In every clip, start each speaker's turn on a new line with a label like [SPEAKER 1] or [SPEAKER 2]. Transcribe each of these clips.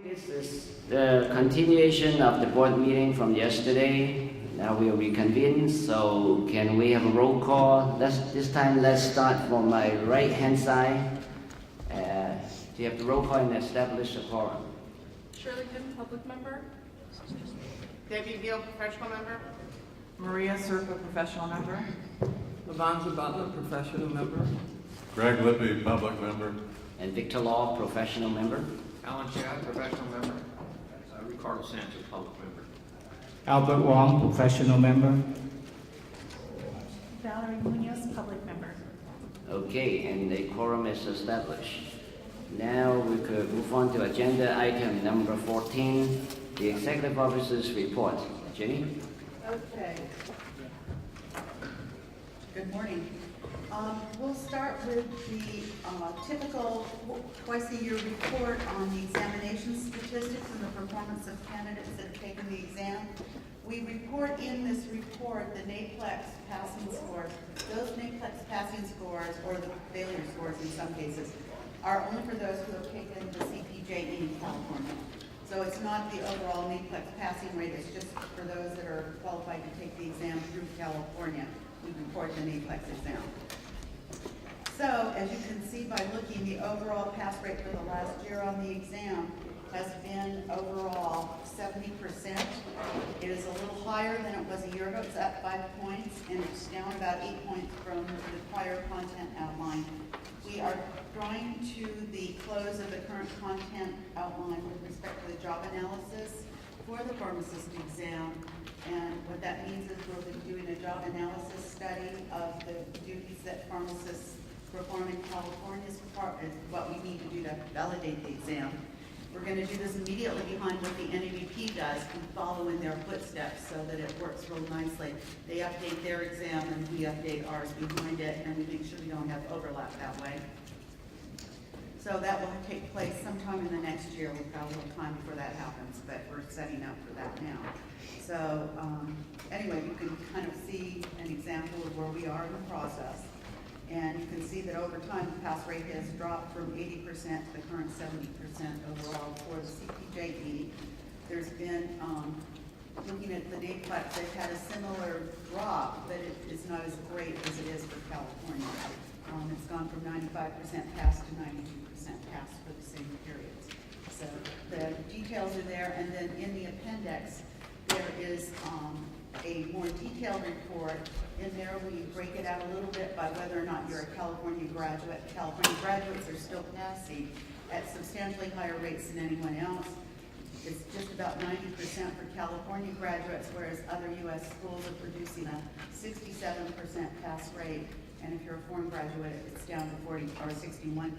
[SPEAKER 1] This is the continuation of the board meeting from yesterday. Now we will reconvene, so can we have a roll call? This time let's start from my right hand side. Do you have the roll call and establish a quorum?
[SPEAKER 2] Shirley Kim, public member.
[SPEAKER 3] Debbie Veal, professional member.
[SPEAKER 4] Maria Serpa, professional member.
[SPEAKER 5] Lavanza Butler, professional member.
[SPEAKER 6] Greg Lippy, public member.
[SPEAKER 1] And Victor Law, professional member.
[SPEAKER 3] Alan Chad, professional member.
[SPEAKER 7] Ricardo Sanchez, public member.
[SPEAKER 8] Albert Wong, professional member.
[SPEAKER 2] Valerie Munoz, public member.
[SPEAKER 1] Okay, and the quorum is established. Now we could move on to agenda item number 14, the executive officer's report. Jenny?
[SPEAKER 9] Okay. Good morning. We'll start with the typical twice-a-year report on the examination statistics and the performance of candidates that have taken the exam. We report in this report the NAPLEX passing scores. Those NAPLEX passing scores, or the failure scores in some cases, are only for those who have taken the CPJE in California. So it's not the overall NAPLEX passing rate, it's just for those that are qualified to take the exam through California. We report the NAPLEX exam. So, as you can see by looking, the overall pass rate for the last year on the exam has been overall 70%. It is a little higher than it was a year ago. It's up 5 points, and it's down about 8 points from the prior content outline. We are drawing to the close of the current content outline with respect to the job analysis for the pharmacist exam. And what that means is we'll be doing a job analysis study of the duties that pharmacists perform in California is what we need to do to validate the exam. We're going to do this immediately behind what the NABP does and follow in their footsteps so that it works real nicely. They update their exam and we update ours behind it, and we make sure we don't have overlap that way. So that will take place sometime in the next year. We've got a little time before that happens, but we're setting up for that now. So anyway, you can kind of see an example of where we are in the process. And you can see that over time, the pass rate has dropped from 80% to the current 70% overall for the CPJE. There's been, looking at the NAPLEX, they've had a similar drop, but it is not as great as it is for California. It's gone from 95% pass to 92% pass for the same periods. So the details are there, and then in the appendix, there is a more detailed report. In there, we break it out a little bit by whether or not you're a California graduate. California graduates are still passing at substantially higher rates than anyone else. It's just about 90% for California graduates, whereas other U.S. schools are producing a 67% pass rate. And if you're a foreign graduate, it's down to 40 or 61%.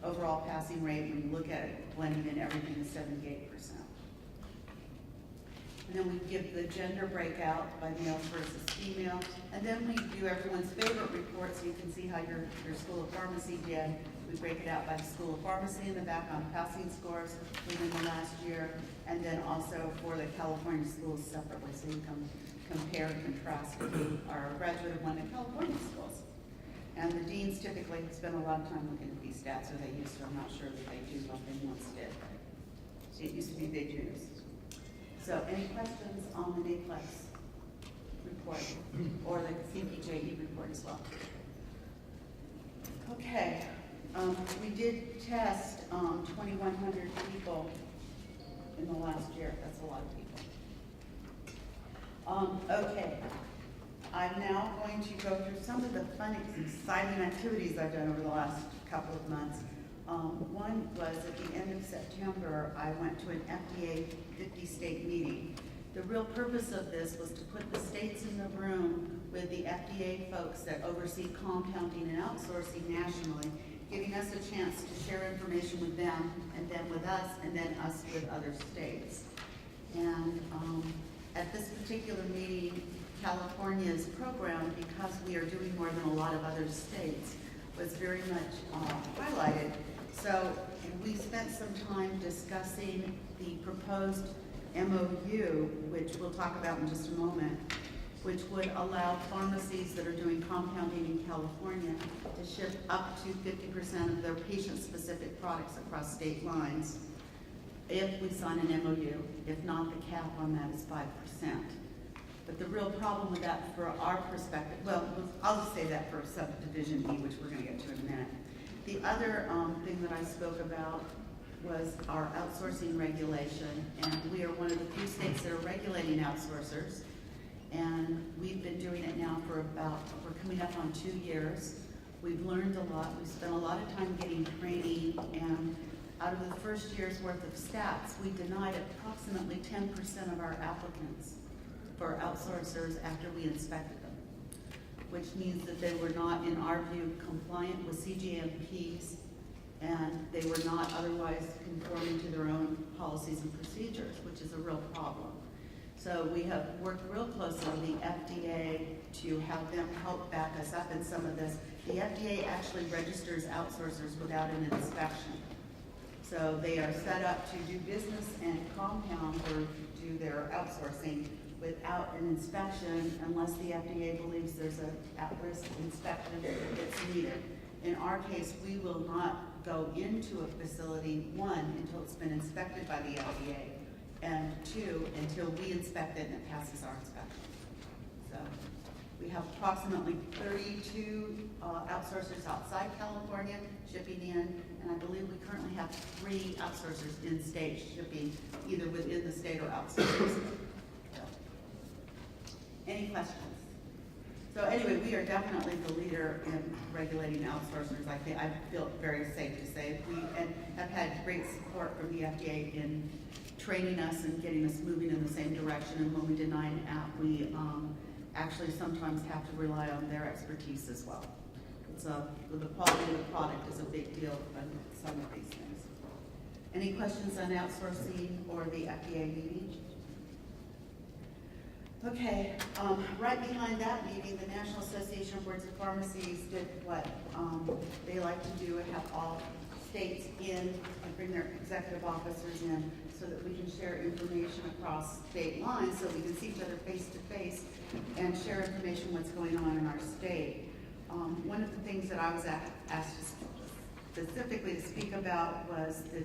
[SPEAKER 9] Overall passing rate, when you look at it, blending in everything, is 78%. And then we give the gender breakout by male versus female. And then we do everyone's favorite report so you can see how your School of Pharmacy did. We break it out by the School of Pharmacy in the back on passing scores within the last year, and then also for the California schools separately, so you can compare and contrast our graduated one in California schools. And the deans typically spend a lot of time looking at these stats, or they used to. I'm not sure that they do what they once did. So it used to be big news. So any questions on the NAPLEX report or the CPJE report as well? Okay, we did test 2,100 people in the last year. That's a lot of people. Okay, I'm now going to go through some of the fun, exciting activities I've done over the last couple of months. One was at the end of September, I went to an FDA 50-state meeting. The real purpose of this was to put the states in the room with the FDA folks that oversee compounding and outsourcing nationally, giving us a chance to share information with them, and then with us, and then us with other states. And at this particular meeting, California's program, because we are doing more than a lot of other states, was very much highlighted. So we spent some time discussing the proposed MOU, which we'll talk about in just a moment, which would allow pharmacies that are doing compounding in California to ship up to 50% of their patient-specific products across state lines. if we sign an MOU. If not, the cap on that is 5%. But the real problem with that for our perspective, well, I'll just say that for subdivision E, which we're gonna get to in a minute. The other thing that I spoke about was our outsourcing regulation, and we are one of the few states that are regulating outsourcers. And we've been doing it now for we're coming up on 2 years. We've learned a lot. We've spent a lot of time getting training, and out of the first year's worth of stats, we denied approximately 10% of our applicants for outsourcers after we inspected them, which means that they were not, in our view, compliant with CGMPs, and they were not otherwise conforming to their own policies and procedures, which is a real problem. So we have worked real closely with the FDA to have them help back us up in some of this. The FDA actually registers outsourcers without an inspection. So they are set up to do business and compound or do their outsourcing without an inspection unless the FDA believes there's an at-risk inspection that's needed. In our case, we will not go into a facility, 1, until it's been inspected by the FDA, and 2, until we inspect it and it passes our inspection. So we have approximately 32 outsourcers outside California shipping in, and I believe we currently have 3 outsourcers in state shipping either within the state or outside. So, any questions? So anyway, we are definitely the leader in regulating outsourcers. I feel very safe to say and have had great support from the FDA in training us and getting us moving in the same direction. And when we deny an app, we actually sometimes have to rely on their expertise as well. So the quality of the product is a big deal on some of these things. Any questions on outsourcing or the FDA meeting? Okay, right behind that meeting, the National Association of Boards of Pharmacies did what they like to do, have all states in and bring their executive officers in so that we can share information across state lines, so we can see each other face to face and share information what's going on in our state. One of the things that I was asked specifically to speak about was the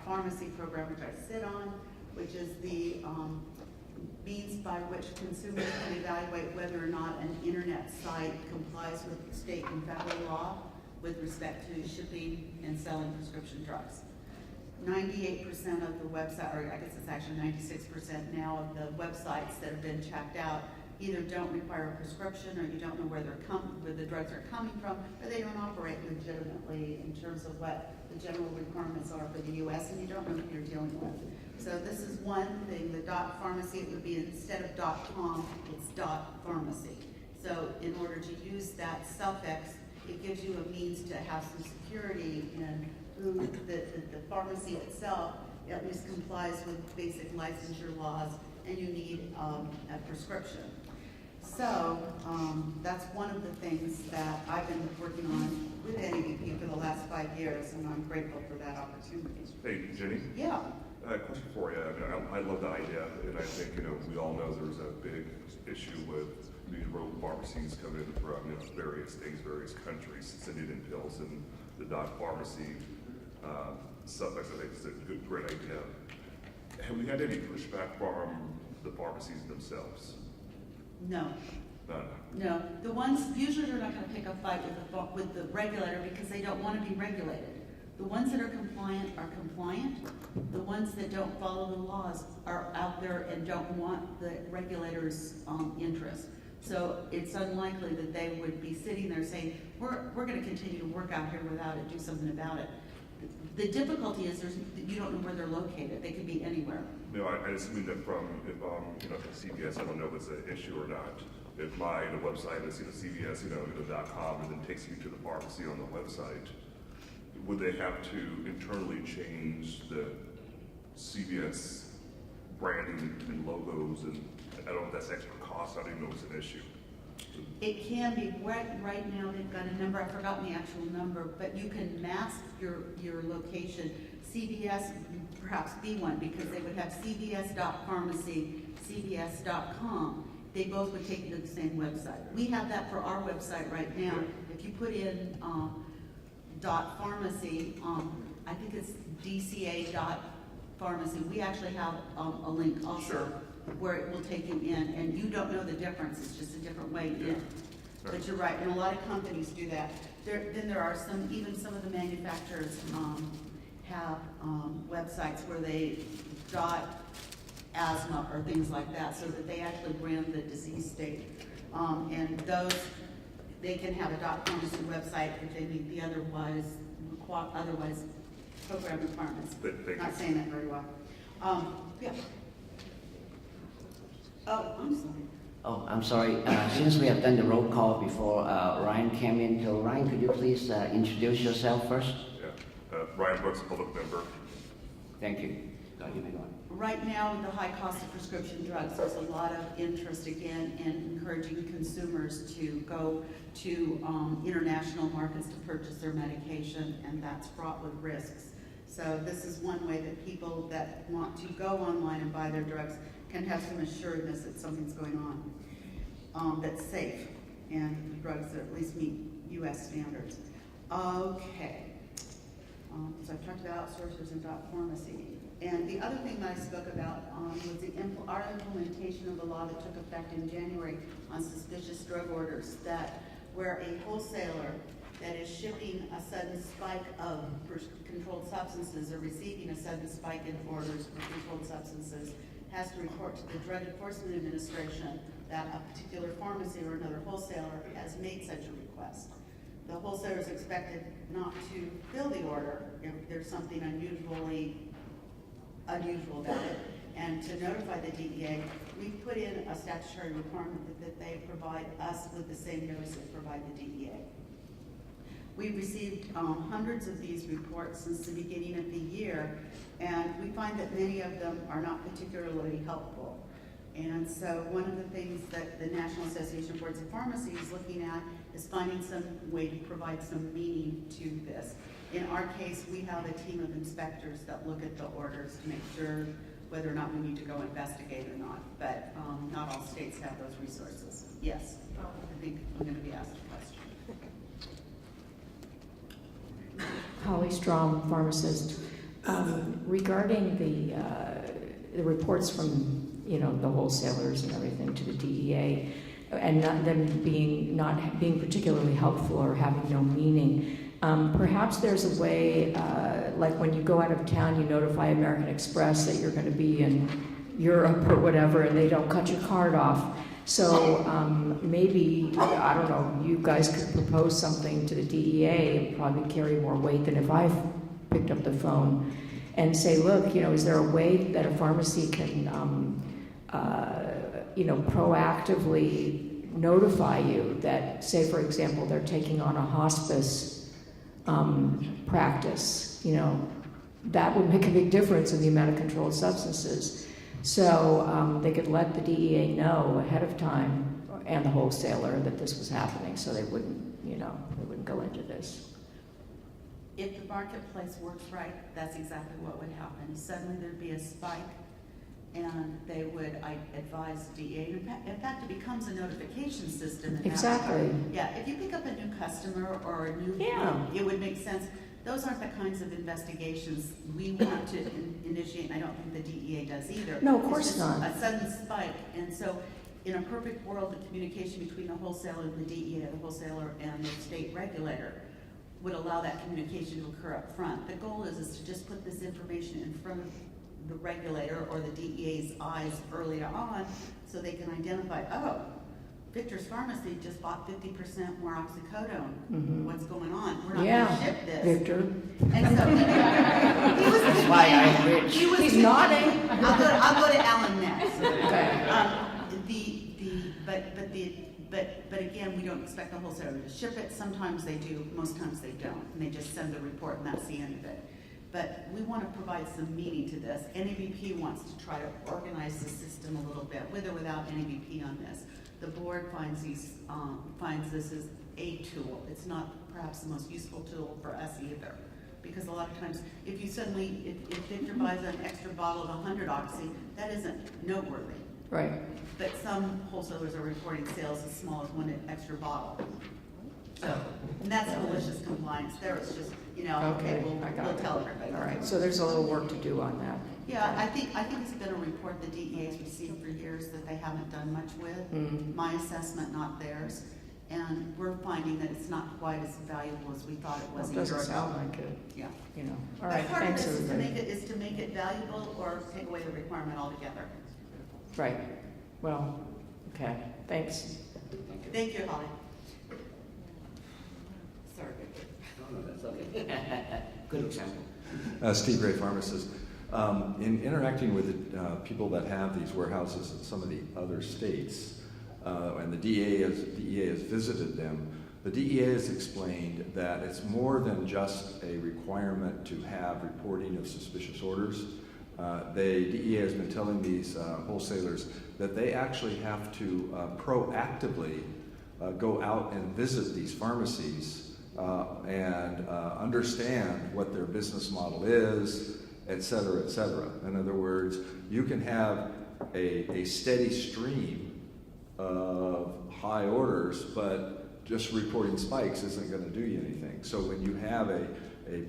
[SPEAKER 9] .pharmacy program, which I sit on, which is the means by which consumers can evaluate whether or not an internet site complies with state and federal law with respect to shipping and selling prescription drugs. 98% of the website, or I guess it's actually 96% now of the websites that have been checked out either don't require a prescription, or you don't know where the drugs are coming from, or they don't operate legitimately in terms of what the general requirements are for the U.S., and you don't know who you're dealing with. So this is one thing, the .pharmacy, it would be instead of .com, it's .pharmacy. So in order to use that suffix, it gives you a means to have some security in who the pharmacy itself at least complies with basic licensure laws, and you need a prescription. So that's one of the things that I've been working on with NABP for the last 5 years, and I'm grateful for that opportunity.
[SPEAKER 10] Hey, Jenny.
[SPEAKER 9] Yeah.
[SPEAKER 10] Question for you. I love the idea, and I think we all know there's a big issue with these road pharmacies coming in from various things, various countries, sending in pills, and the .pharmacy suffix. I think is a great idea. Have we had any pushback from the pharmacies themselves?
[SPEAKER 9] No.
[SPEAKER 10] None.
[SPEAKER 9] No. The ones, usually they're not going to pick a fight with the regulator because they don't want to be regulated. The ones that are compliant are compliant. The ones that don't follow the laws are out there and don't want the regulators' interest. So it's unlikely that they would be sitting there saying, we're going to continue to work out here without it, do something about it. The difficulty is you don't know where they're located. They could be anywhere.
[SPEAKER 10] No, I just mean that from CVS, I don't know if it's an issue or not. If the website is CVS, .com, and then takes you to the pharmacy on the website, would they have to internally change the CVS branding and logos? And I don't know if that's extra cost. I didn't know it was an issue.
[SPEAKER 9] It can be. Right now they've got a number, I've forgotten the actual number, but you can mask your location. CVS perhaps be one because they would have CVS.pharmacy, CVS.com. They both would take you to the same website. We have that for our website right now. If you put in .pharmacy, I think it's DCA. pharmacy, we actually have a link also
[SPEAKER 10] Sure.
[SPEAKER 9] where it will take you in, and you don't know the difference, it's just a different way in.
[SPEAKER 10] Right.
[SPEAKER 9] But you're right, and a lot of companies do that. Then there are even some of the manufacturers have websites where they dot asthma or things like that, so that they actually brand the disease state. And those, they can have a .pharmacy website if they meet the otherwise program requirements.
[SPEAKER 10] Thank you.
[SPEAKER 9] Not saying that very well. Yeah. Oh, I'm sorry.
[SPEAKER 1] Oh, I'm sorry. Since we have done the roll call before Ryan came in, so Ryan, could you please introduce yourself first?
[SPEAKER 10] Yeah. Ryan Brooks, public member.
[SPEAKER 1] Thank you. Go ahead, you may go on.
[SPEAKER 9] Right now, with the high cost of prescription drugs, there's a lot of interest again in encouraging consumers to go to international markets to purchase their medication, and that's fraught with risks. So this is one way that people that want to go online and buy their drugs can have some assuredness that something's going on that's safe, and drugs that at least meet U.S. standards. Okay. So I've talked about outsourcers and .pharmacy. And the other thing that I spoke about was our implementation of the law that took effect in January on suspicious drug orders, that where a wholesaler that is shipping a sudden spike of controlled substances or receiving a sudden spike in orders for controlled substances has to report to the Drug Enforcement Administration that a particular pharmacy or another wholesaler has made such a request. The wholesaler is expected not to fill the order if there's something unusual about it, and to notify the DEA. We put in a statutory requirement that they provide us with the same notice that provide the DEA. We've received hundreds of these reports since the beginning of the year, and we find that many of them are not particularly helpful. And so one of the things that the National Association of Boards of Pharmacy is looking at is finding some way to provide some meaning to this. In our case, we have a team of inspectors that look at the orders to make sure whether or not we need to go investigate or not. But not all states have those resources. Yes, I think I'm going to be asked a question.
[SPEAKER 11] Holly Strom, pharmacist. Regarding the reports from the wholesalers and everything to the DEA, and them not being particularly helpful or having no meaning, perhaps there's a way, like when you go out of town, you notify American Express that you're going to be in Europe or whatever, and they don't cut your card off. So maybe, I don't know, you guys could propose something to the DEA and probably carry more weight than if I picked up the phone and say, look, is there a way that a pharmacy can, proactively notify you that, say, for example, they're taking on a hospice practice, that would make a big difference in the amount of controlled substances. So they could let the DEA know ahead of time, and the wholesaler, that this was happening, so they wouldn't, they wouldn't go into this.
[SPEAKER 9] If the marketplace works right, that's exactly what would happen. Suddenly there'd be a spike, and they would advise the DEA. In fact, it becomes a notification system.
[SPEAKER 11] Exactly.
[SPEAKER 9] Yeah, if you pick up a new customer or a new, it would make sense. Those aren't the kinds of investigations we want to initiate, and I don't think the DEA does either.
[SPEAKER 11] No, of course not.
[SPEAKER 9] A sudden spike, and so in a perfect world, the communication between the wholesaler and the DEA, the wholesaler and the state regulator, would allow that communication to occur up front. The goal is to just put this information in front of the regulator or the DEA's eyes earlier on, so they can identify, oh, Victor's Pharmacy just bought 50% more oxycodone.
[SPEAKER 11] Mm-hmm.
[SPEAKER 9] What's going on? We're not going to ship this.
[SPEAKER 11] Victor.
[SPEAKER 9] And so he was
[SPEAKER 1] That's why I'm rich.
[SPEAKER 11] He's nodding.
[SPEAKER 9] I'll go to Alan next.
[SPEAKER 11] Okay.
[SPEAKER 9] But again, we don't expect the wholesaler to ship it. Sometimes they do, most times they don't, and they just send the report, and that's the end of it. But we want to provide some meaning to this. NABP wants to try to organize the system a little bit, with or without NABP on this. The board finds this as a tool. It's not perhaps the most useful tool for us either, because a lot of times, if Victor buys an extra bottle of 100 oxy, that isn't noteworthy.
[SPEAKER 11] Right.
[SPEAKER 9] But some wholesalers are reporting sales as small as one extra bottle. So, and that's malicious compliance. There it's just, you know, okay, we'll
[SPEAKER 11] I got it.
[SPEAKER 9] tell everybody.
[SPEAKER 11] All right, so there's a little work to do on that.
[SPEAKER 9] Yeah, I think it's been a report the DEA's received for years that they haven't done much with.
[SPEAKER 11] Mm.
[SPEAKER 9] My assessment, not theirs. And we're finding that it's not quite as valuable as we thought it
[SPEAKER 11] Well,
[SPEAKER 9] was
[SPEAKER 11] it
[SPEAKER 9] a year
[SPEAKER 11] doesn't
[SPEAKER 9] ago.
[SPEAKER 11] sound like it,
[SPEAKER 9] Yeah.
[SPEAKER 11] you know. All
[SPEAKER 9] But
[SPEAKER 11] right,
[SPEAKER 9] part of
[SPEAKER 11] thanks,
[SPEAKER 9] this
[SPEAKER 11] everybody.
[SPEAKER 9] is to make it valuable or take away the requirement altogether.
[SPEAKER 11] Right, well, okay, thanks.
[SPEAKER 9] Thank you, Holly. Sorry.
[SPEAKER 1] No, that's okay. Good example.
[SPEAKER 12] Steve Gray, pharmacist. In interacting with the people that have these warehouses in some of the other states, and the DEA has visited them, the DEA has explained that it's more than just a requirement to have reporting of suspicious orders. The DEA has been telling these wholesalers that they actually have to proactively go out and visit these pharmacies and understand what their business model is, et cetera, et cetera. In other words, you can have a steady stream of high orders, but just reporting spikes isn't going to do you anything. So when you have a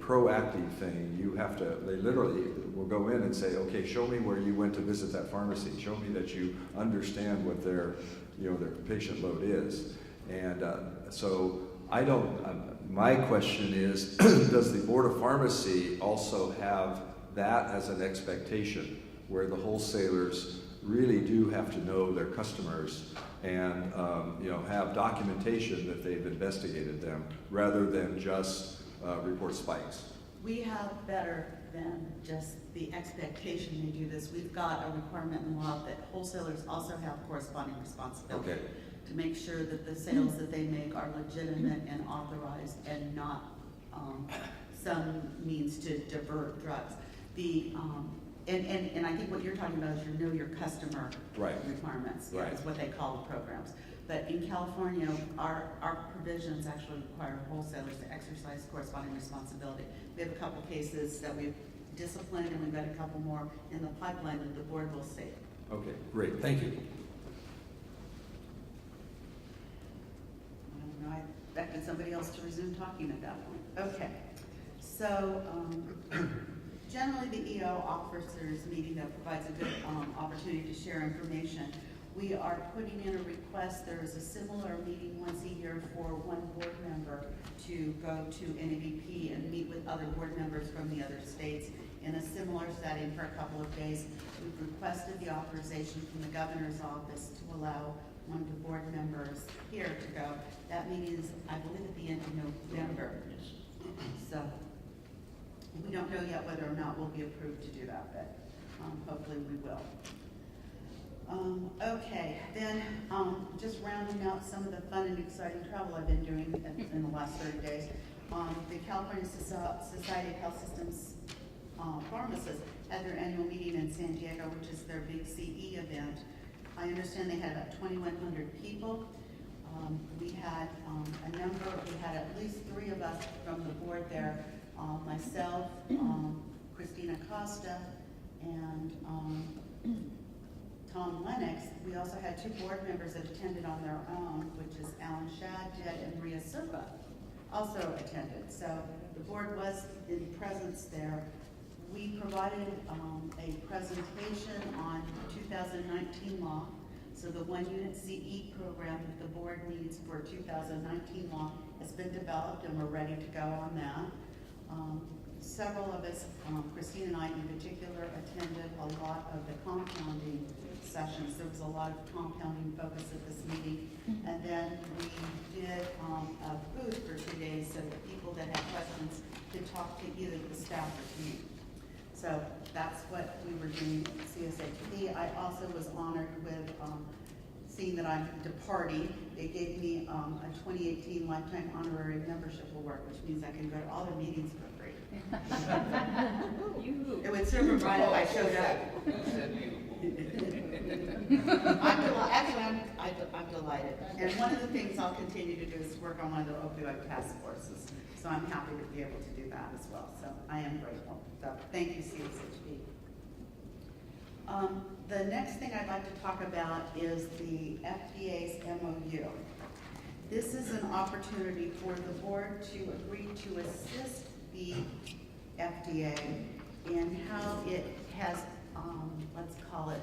[SPEAKER 12] proactive thing, you have to, they literally will go in and say, okay, show me where you went to visit that pharmacy. Show me that you understand what their patient load is. And so I don't, my question is, does the Board of Pharmacy also have that as an expectation, where the wholesalers really do have to know their customers and have documentation that they've investigated them, rather than just report spikes?
[SPEAKER 9] We have better than just the expectation they do this. We've got a requirement in law that wholesalers also have corresponding responsibility.
[SPEAKER 12] Okay.
[SPEAKER 9] To make sure that the sales that they make are legitimate and authorized and not some means to divert drugs. And I think what you're talking about is your know your customer
[SPEAKER 12] Right.
[SPEAKER 9] requirements.
[SPEAKER 12] Right.
[SPEAKER 9] Is what they call the programs. But in California, our provisions actually require wholesalers to exercise corresponding responsibility. We have a couple cases that we've disciplined, and we've got a couple more in the pipeline that the board will see.
[SPEAKER 12] Okay, great, thank you.
[SPEAKER 9] I don't know, I expected somebody else to resume talking at that point. Okay, so generally the EO officers meeting that provides a good opportunity to share information. We are putting in a request. There is a similar meeting once a year for one board member to go to NABP and meet with other board members from the other states in a similar setting for a couple of days. We've requested the authorization from the governor's office to allow one of the board members here to go. That meeting is, I believe, at the end of November. So we don't know yet whether or not we'll be approved to do that, but hopefully we will. Okay, then just rounding out some of the fun and exciting travel I've been doing in the last 30 days. The California Society of Health Systems Pharmacists had their annual meeting in San Diego, which is their big CE event. I understand they had about 2,100 people. We had we had at least 3 of us from the board there, myself, Christina Costa, and Tom Lennox. We also had 2 board members that attended on their own, which is Alan Shadd, Jed, and Maria Serpa also attended. So the board was in presence there. We provided a presentation on 2019 law. So the 1-unit CE program that the board needs for 2019 law has been developed, and we're ready to go on that. Several of us, Christine and I in particular, attended a lot of the compounding sessions. There was a lot of compounding focus at this meeting. And then we did a booth for 2 days so that people that had questions could talk to either the staff or to me. So that's what we were doing at CSHP. I also was honored with seeing that I'm departing. They gave me a 2018 Lifetime Honorary Membership Award, which means I can go to all their meetings for free. It would serve them right if I showed up. I'm delighted. And one of the things I'll continue to do is work on one of the opioid task forces. So I'm happy to be able to do that as well. So I am grateful. So thank you, CSHP. The next thing I'd like to talk about is the FDA's MOU. This is an opportunity for the board to agree to assist the FDA in how it has, let's call it,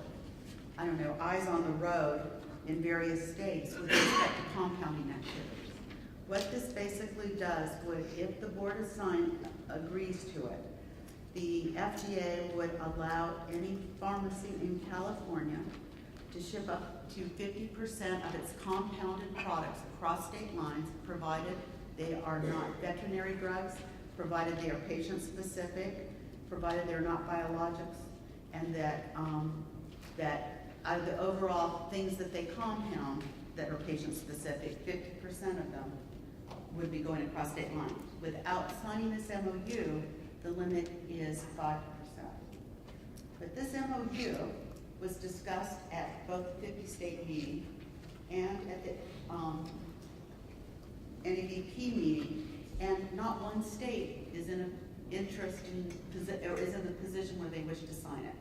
[SPEAKER 9] I don't know, eyes on the road in various states with respect to compounding activities. What this basically does would, if the Board of Science agrees to it, the FDA would allow any pharmacy in California to ship up to 50% of its compounded products across state lines, provided they are not veterinary drugs, provided they are patient-specific, provided they're not biologics, and that out of the overall things that they compound that are patient-specific, 50% of them would be going across state lines. Without signing this MOU, the limit is 5%. But this MOU was discussed at both the 50-state meeting and at the NABP meeting, and not one state is in a the position where they wish to sign it.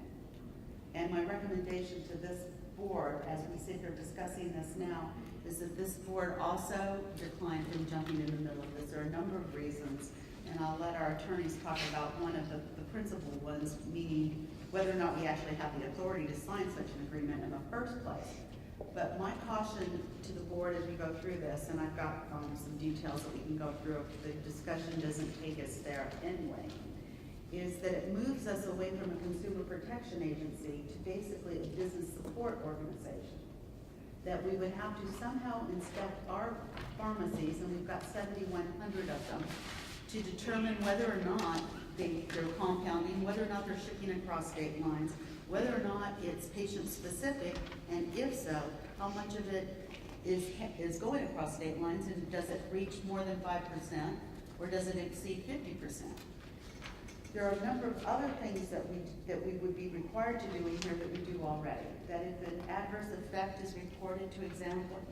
[SPEAKER 9] And my recommendation to this board, as we sit here discussing this now, is that this board also decline from jumping in the middle of this. There are a number of reasons, and I'll let our attorneys talk about one of the principal ones, meaning whether or not we actually have the authority to sign such an agreement in the first place. But my caution to the board as we go through this, and I've got some details that we can go through if the discussion doesn't take us there anyway, is that it moves us away from a consumer protection agency to basically a business support organization. That we would have to somehow inspect our pharmacies, and we've got 7,100 of them, to determine whether or not they're compounding, whether or not they're shipping across state lines, whether or not it's patient-specific, and if so, how much of it is going across state lines, and does it reach more than 5%, or does it exceed 50%? There are a number of other things that we would be required to do in here that we do already. That if an adverse effect is reported to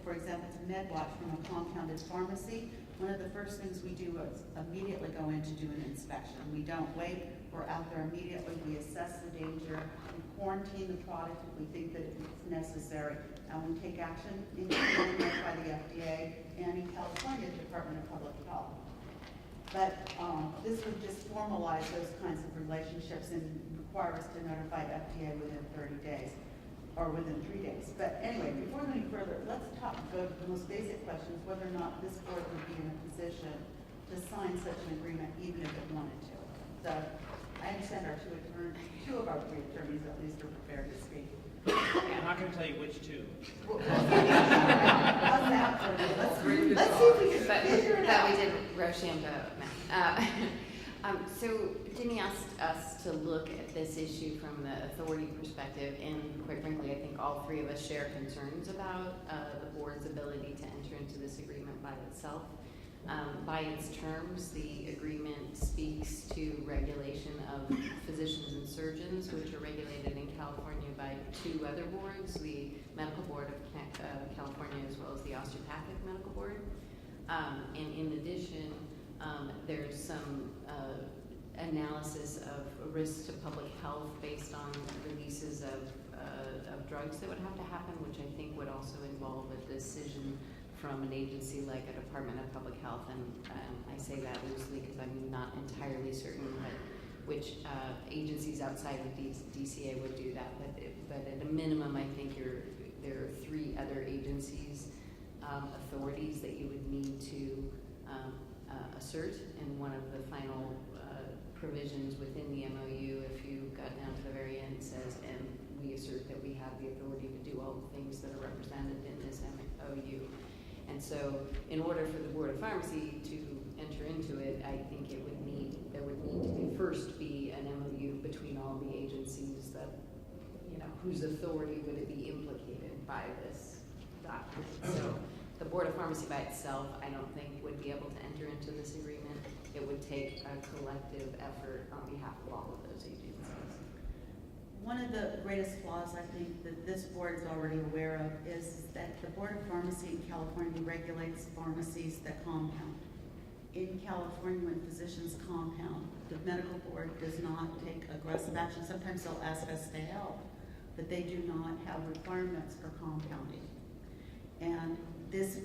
[SPEAKER 9] for example, to MedWatch from a compounded pharmacy, one of the first things we do is immediately go in to do an inspection. We don't wait, we're out there immediately, we assess the danger, we quarantine the product if we think that it's necessary, and we take action in California by the FDA and in California, the Department of Public Health. But this would just formalize those kinds of relationships and require us to notify FDA within 30 days, or within 3 days. But anyway, before we go any further, let's go to the most basic questions, whether or not this board would be in a position to sign such an agreement, even if it wanted to. So I understand our two of our three attorneys at least are prepared to speak.
[SPEAKER 13] I'm not going to tell you which two.
[SPEAKER 9] How's that for you? Let's see if we can figure it out.
[SPEAKER 14] We did Rochambeau. So Jenny asked us to look at this issue from the authority perspective, and quite frankly, I think all three of us share concerns about the board's ability to enter into this agreement by itself. By its terms, the agreement speaks to regulation of physicians and surgeons, which are regulated in California by two other boards, the Medical Board of California as well as the Osteopathic Medical Board. And in addition, there's some analysis of risks to public health based on releases of drugs that would have to happen, which I think would also involve a decision from an agency like a Department of Public Health, and I say that loosely because I'm not entirely certain which agencies outside of DCA would do that, but at a minimum, I think there are three other agencies, authorities that you would need to assert, and one of the final provisions within the MOU, if you got down to the very end, says, and we assert that we have the authority to do all the things that are represented in this MOU. And so, in order for the Board of Pharmacy to enter into it, I think there would need to first be an MOU between all the agencies that, whose authority would it be implicated by this document. So, the Board of Pharmacy by itself, I don't think would be able to enter into this agreement. It would take a collective effort on behalf of all of those agencies.
[SPEAKER 9] One of the greatest flaws I think that this board is already aware of is that the Board of Pharmacy in California regulates pharmacies that compound. In California, when physicians compound, the medical board does not take aggressive action. Sometimes they'll ask us to help, but they do not have requirements for compounding. And this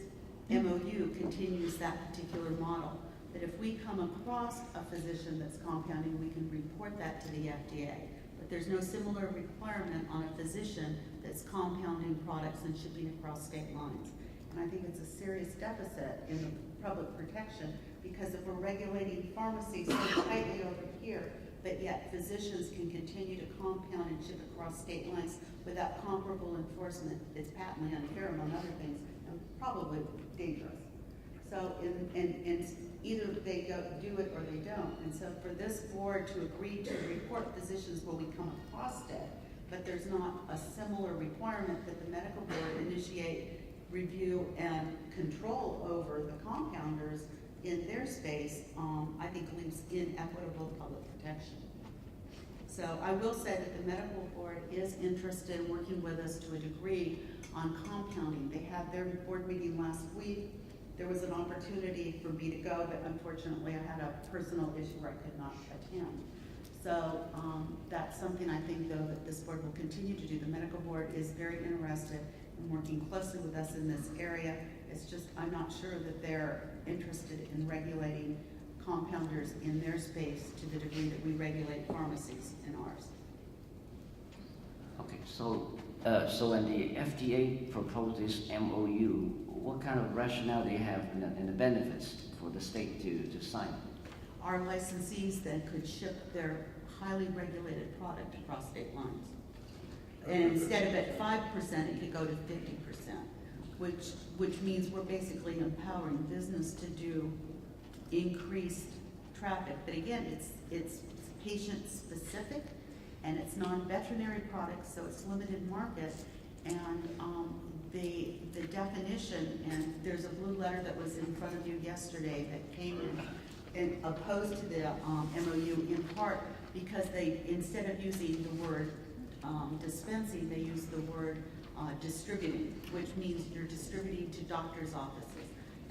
[SPEAKER 9] MOU continues that particular model. that if we come across a physician that's compounding, we can report that to the FDA. But there's no similar requirement on a physician that's compounding products and shipping across state lines. And I think it's a serious deficit in the public protection, because if we're regulating pharmacies so tightly over here, but yet physicians can continue to compound and ship across state lines without comparable enforcement, it's patently unfair among other things, and probably dangerous. So in either they do it or they don't. And so for this board to agree to report physicians will become across it, but there's not a similar requirement that the medical board initiate review and control over the compounders in their space, I think leaves inequitable public protection. So I will say that the medical board is interested in working with us to a degree on compounding. They had their board meeting last week. There was an opportunity for me to go, but unfortunately I had a personal issue where I could not attend. So that's something I think, though, that this board will continue to do. The medical board is very interested in working closely with us in this area. It's just I'm not sure that they're interested in regulating compounders in their space to the degree that we regulate pharmacies in ours.
[SPEAKER 1] Okay, so when the FDA proposed this MOU, what kind of rationale do you have in the benefits for the state to sign it?
[SPEAKER 9] Our licensees then could ship their highly regulated product across state lines. And instead of at 5%, it could go to 50%, which means we're basically empowering business to do increased traffic. But again, it's patient specific, and it's non-veterinary products, so it's limited market. And the definition, and there's a blue letter that was in front of you yesterday that came in and opposed to the MOU in part because they, instead of using the word dispensing, they use the word distributing, which means you're distributing to doctors' offices.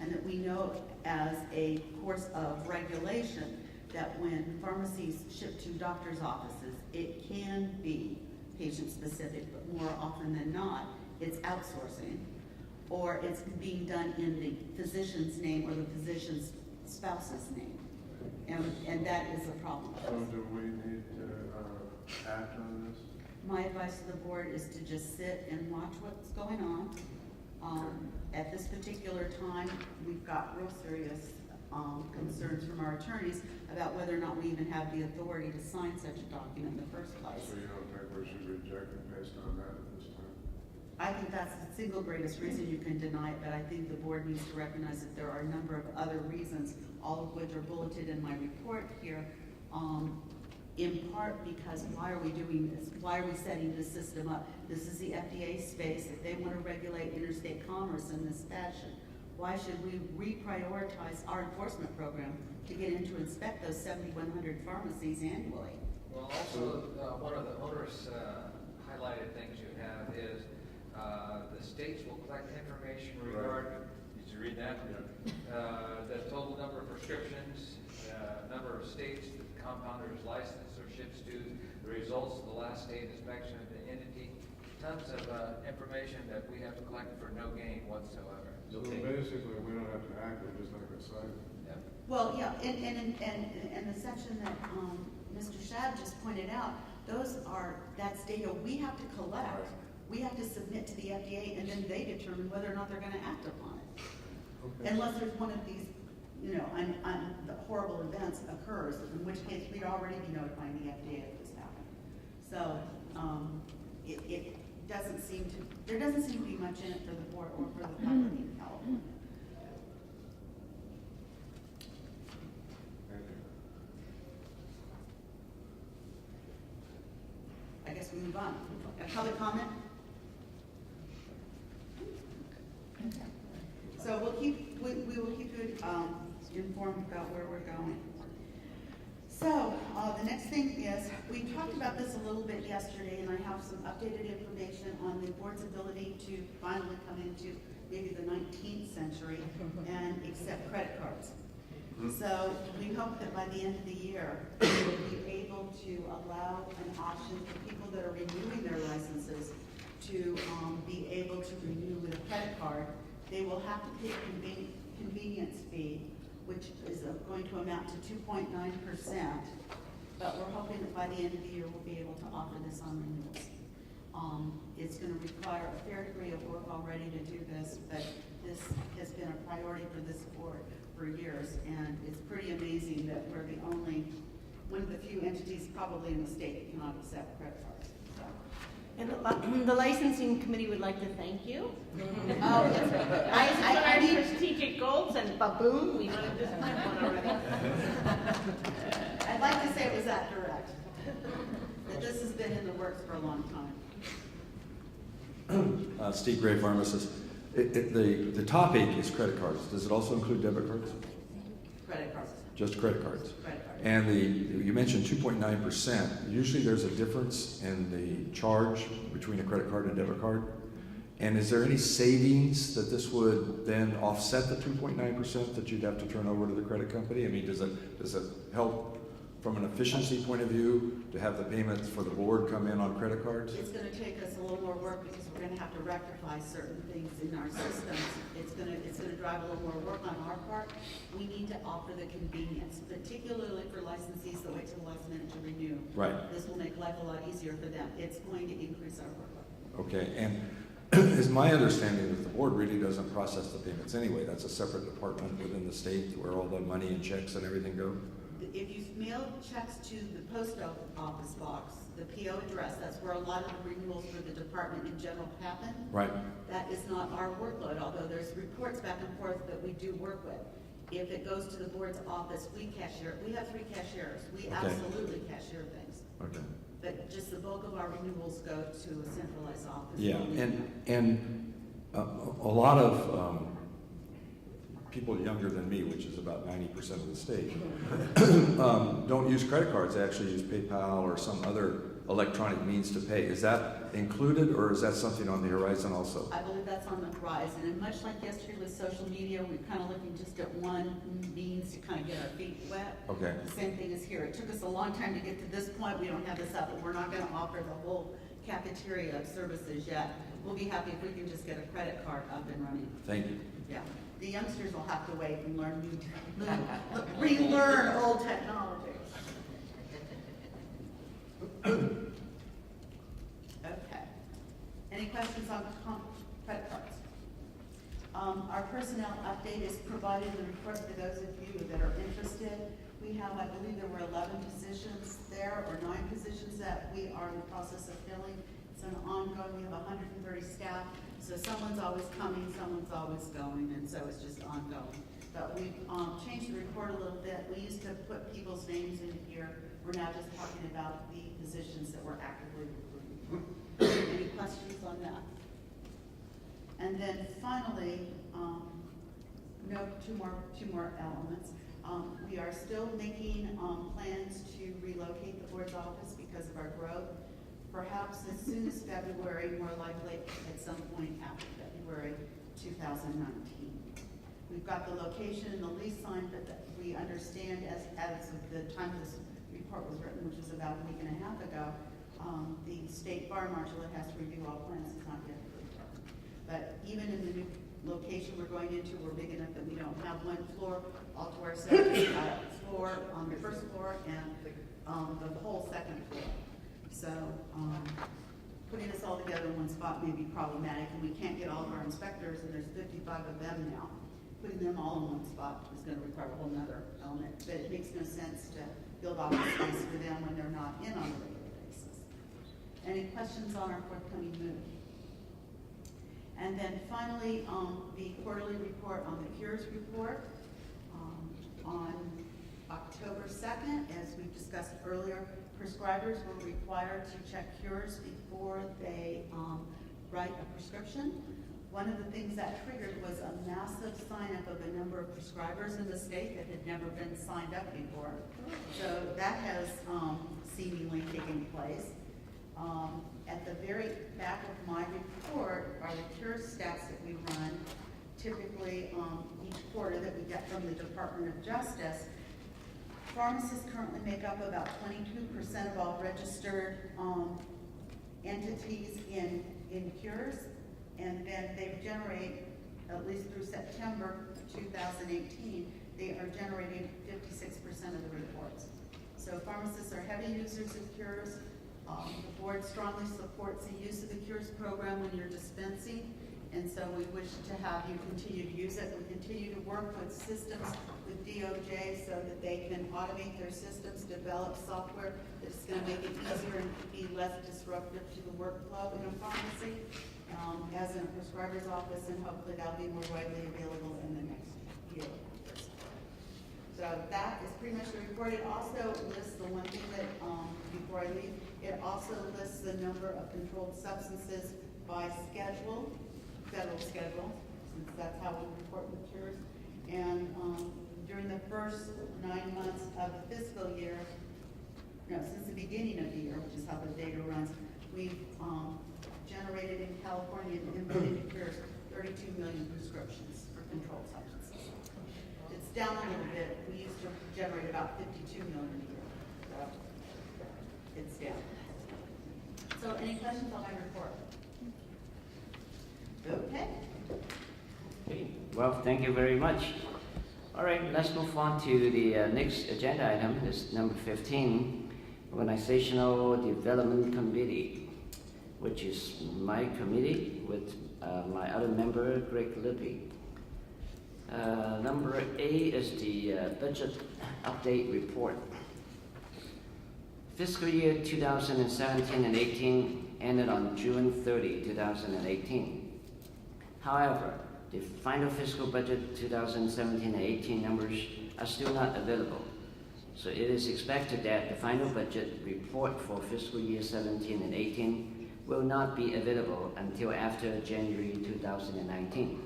[SPEAKER 9] And that we know as a course of regulation that when pharmacies ship to doctors' offices, it can be patient-specific, but more often than not, it's outsourcing, or it's being done in the physician's name or the physician's spouse's name. And that is a problem.
[SPEAKER 6] So do we need to act on this?
[SPEAKER 9] My advice to the board is to just sit and watch what's going on. At this particular time, we've got real serious concerns from our attorneys about whether or not we even have the authority to sign such a document in the first place.
[SPEAKER 6] So you don't think we should reject it based on that at this time?
[SPEAKER 9] I think that's the single greatest reason you can deny it, but I think the board needs to recognize that there are a number of other reasons, all of which are bulleted in my report here, in part because why are we doing this? Why are we setting this system up? This is the FDA space. If they want to regulate interstate commerce in this fashion, why should we reprioritize our enforcement program to get in to inspect those 7,100 pharmacies annually?
[SPEAKER 15] Well, also, one of the onerous highlighted things you have is the states will collect information regarding, did you read that? Yeah. The total number of prescriptions, number of states that the compounder is licensed or ships to, the results of the last state inspection of the entity, tons of information that we have to collect for no gain whatsoever.
[SPEAKER 6] So basically, we don't have to act, we're just not going to sign it.
[SPEAKER 15] Yeah.
[SPEAKER 9] Well, yeah, and the section that Mr. Shad just pointed out, that's data we have to collect. We have to submit to the FDA, and then they determine whether or not they're going to act upon it. Okay. Unless there's one of these, the horrible events occurs, in which case we'd already be notifying the FDA if this happened. So it doesn't seem to, there doesn't seem to be much in it for the board or for the public in California. I guess we move on. A public comment? So we will keep you informed about where we're going. So the next thing is, we talked about this a little bit yesterday, and I have some updated information on the board's ability to finally come into maybe the 19th century and accept credit cards. So we hope that by the end of the year, we will be able to allow an option for people that are renewing their licenses to be able to renew with a credit card. They will have to pay a convenience fee which is going to amount to 2.9%. But we're hoping that by the end of the year, we'll be able to offer this on renewals. It's going to require a fair degree of work already to do this, but this has been a priority for this board for years, and it's pretty amazing that we're one of the few entities probably in the state that cannot accept credit cards. So.
[SPEAKER 16] And the licensing committee would like to thank you.
[SPEAKER 9] Oh, yes.
[SPEAKER 16] I need strategic goals, and ba-boom, we wanted this one already.
[SPEAKER 9] I'd like to say it was that direct. That this has been in the works for a long time.
[SPEAKER 12] Steve Gray, pharmacist. The topic is credit cards. Does it also include debit cards?
[SPEAKER 9] Credit cards.
[SPEAKER 12] Just credit cards.
[SPEAKER 9] Credit cards.
[SPEAKER 12] And you mentioned 2.9%. Usually there's a difference in the charge between a credit card and a debit card. And is there any savings that this would then offset the 2.9% that you'd have to turn over to the credit company? I mean, does it help from an efficiency point of view to have the payments for the board come in on credit cards?
[SPEAKER 9] It's going to take us a little more work because we're going to have to rectify certain things in our systems. It's going to drive a little more work on our part. We need to offer the convenience, particularly for licensees that wait till the last minute to renew.
[SPEAKER 12] Right.
[SPEAKER 9] This will make life a lot easier for them. It's going to increase our workload.
[SPEAKER 12] Okay, and is my understanding that the board really doesn't process the payments anyway? That's a separate department within the state where all the money and checks and everything go?
[SPEAKER 9] If you mail checks to the post office box, the PO address, that's where a lot of the renewals for the department in general happen.
[SPEAKER 12] Right.
[SPEAKER 9] That is not our workload, although there's reports back and forth that we do work with. If it goes to the board's office, we cashier. We have 3 cashiers. We absolutely cashier things.
[SPEAKER 12] Okay.
[SPEAKER 9] But just the bulk of our renewals go to a centralized office.
[SPEAKER 12] Yeah, and a lot of people younger than me, which is about 90% of the state, don't use credit cards. They actually use PayPal or some other electronic means to pay. Is that included, or is that something on the horizon also?
[SPEAKER 9] I believe that's on the horizon. And much like yesterday with social media, we're kind of looking just at one means to kind of get our feet wet.
[SPEAKER 12] Okay.
[SPEAKER 9] The same thing is here. It took us a long time to get to this point. We don't have this up, but we're not going to offer the whole cafeteria of services yet. We'll be happy if we can just get a credit card up and running.
[SPEAKER 12] Thank you.
[SPEAKER 9] Yeah. The youngsters will have to wait and relearn old technology. Okay. Any questions on credit cards? Our personnel update is provided in the report for those of you that are interested. We have, I believe there were 11 positions there, or 9 positions that we are in the process of filling. It's an ongoing, we have 130 staff, so someone's always coming, someone's always going, and so it's just ongoing. But we've changed the report a little bit. We used to put people's names in here. We're now just talking about the positions that we're actively recruiting. Any questions on that? And then finally, two more elements. We are still making plans to relocate the board's office because of our growth. Perhaps as soon as February, more likely at some point after February 2019. We've got the location and the lease signed, but we understand as of the time this report was written, which was about a week and a half ago, the state fire marshal that has to review all plans is not yet approved. But even in the new location we're going into, we're big enough that we don't have one floor all to ourselves. We've got a floor on the first floor and the whole second floor. So putting this all together in one spot may be problematic, and we can't get all of our inspectors, and there's 55 of them now. Putting them all in one spot is going to require a whole nother element, but it makes no sense to build office space for them when they're not in on a regular basis. Any questions on our forthcoming move? And then finally, the quarterly report on the Cures report. On October 2nd, as we discussed earlier, prescribers were required to check Cures before they write a prescription. One of the things that triggered was a massive sign-up of a number of prescribers in the state that had never been signed up before. So that has seemingly taken place. At the very back of my report are the Cures stats that we run, typically each quarter that we get from the Department of Justice. Pharmacists currently make up about 22% of all registered entities in Cures, and then they generate, at least through September 2018, they are generating 56% of the reports. So pharmacists are heavy users of Cures. The board strongly supports the use of the Cures program when you're dispensing, and so we wish to have you continue to use it. We continue to work with systems with DOJ so that they can automate their systems, develop software that's going to make it easier and be less disruptive to the workflow in a pharmacy, as in a prescriber's office, and hopefully that'll be more widely available in the next year. So that is pretty much the report. It also lists the one thing that, before I leave, it also lists the number of controlled substances by schedule, federal schedule, since that's how we report with Cures. And during the first 9 months of the fiscal year, no, since the beginning of the year, which is how the data runs, we've generated in California and implemented Cures 32 million prescriptions for controlled substances. It's down a little bit. We used to generate about 52 million a year. So it's down. So any questions on my report? Okay.
[SPEAKER 1] Okay. Well, thank you very much. All right, let's move on to the next agenda item. This number 15, Organizational Development Committee, which is my committee with my other member, Greg Libby. Number A is the budget update report. Fiscal year 2017 and 18 ended on June 30, 2018. However, the final fiscal budget 2017 and 18 numbers are still not available. So it is expected that the final budget report for fiscal year 17 and 18 will not be available until after January 2019.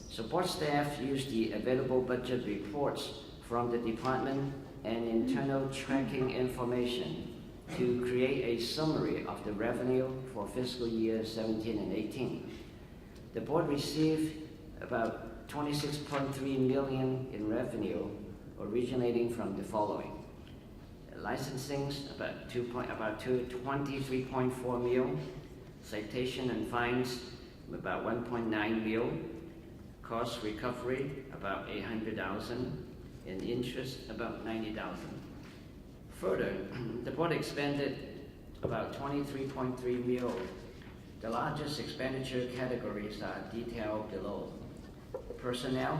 [SPEAKER 1] So board staff use the available budget reports from the department and internal tracking information to create a summary of the revenue for fiscal year 17 and 18. The board received about $26.3 million in revenue originating from the following. Licensing about 23.4 mil, citation and fines about 1.9 mil, cost recovery about 800,000, and interest about 90,000. Further, the board expended about 23.3 mil. The largest expenditure categories are detailed below. Personnel,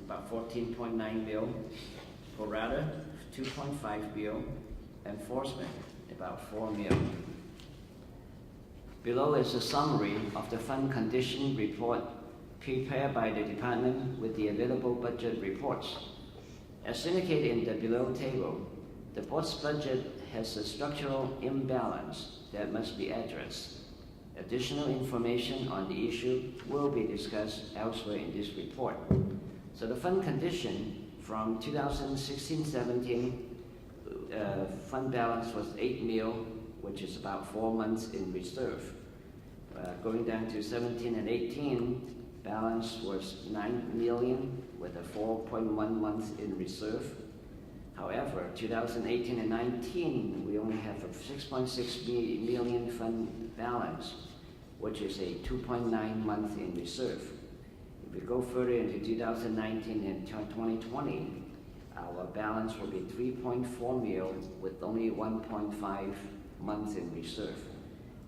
[SPEAKER 1] about 14.9 mil. Pro rata, 2.5 mil. Enforcement, about 4 mil. Below is a summary of the fund condition report prepared by the department with the available budget reports. As indicated in the below table, the board's budget has a structural imbalance that must be addressed. Additional information on the issue will be discussed elsewhere in this report. So the fund condition from 2016-17 fund balance was 8 mil, which is about 4 months in reserve. Going down to 17 and 18, balance was 9 million with a 4.1 months in reserve. However, 2018 and 19, we only have a 6.6 million fund balance, which is a 2.9 months in reserve. If we go further into 2019 and 2020, our balance will be 3.4 mil with only 1.5 months in reserve.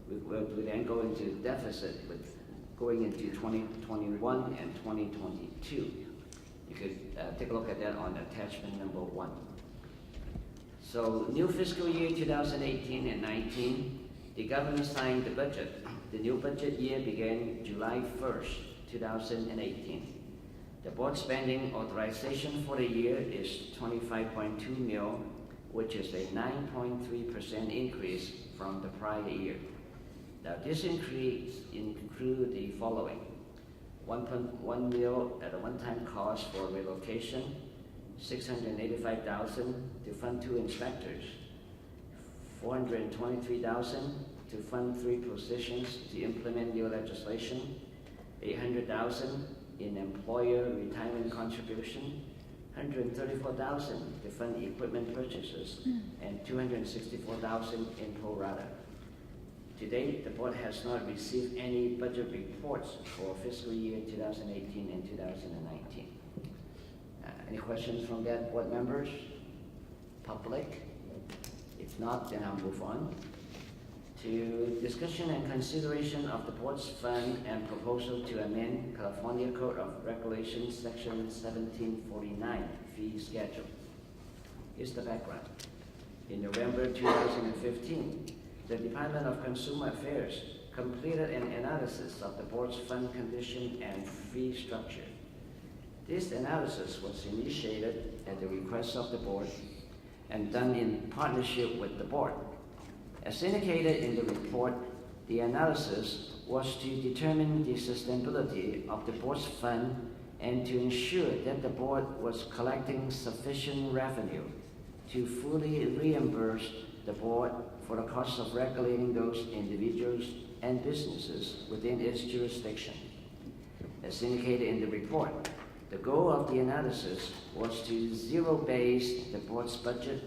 [SPEAKER 1] We then go into deficit with going into 2021 and 2022. You could take a look at that on attachment number 1. So new fiscal year 2018 and 19, the government signed the budget. The new budget year began July 1st, 2018. The board spending authorization for the year is 25.2 mil, which is a 9.3% increase from the prior year. Now this increase includes the following: 1.1 mil at a one-time cost for relocation, 685,000 to fund 2 inspectors, 423,000 to fund 3 positions to implement new legislation, 800,000 in employer retirement contribution, 134,000 to fund equipment purchases, and 264,000 in pro rata. To date, the board has not received any budget reports for fiscal year 2018 and 2019. Any questions from that, board members? Public? If not, then I'll move on to discussion and consideration of the board's fund and proposal to amend California Code of Regulations, Section 1749, fee schedule. Here's the background. In November 2015, the Department of Consumer Affairs completed an analysis of the board's fund condition and fee structure. This analysis was initiated at the request of the board and done in partnership with the board. As indicated in the report, the analysis was to determine the sustainability of the board's fund and to ensure that the board was collecting sufficient revenue to fully reimburse the board for the cost of regulating those individuals and businesses within its jurisdiction. As indicated in the report, the goal of the analysis was to zero-base the board's budget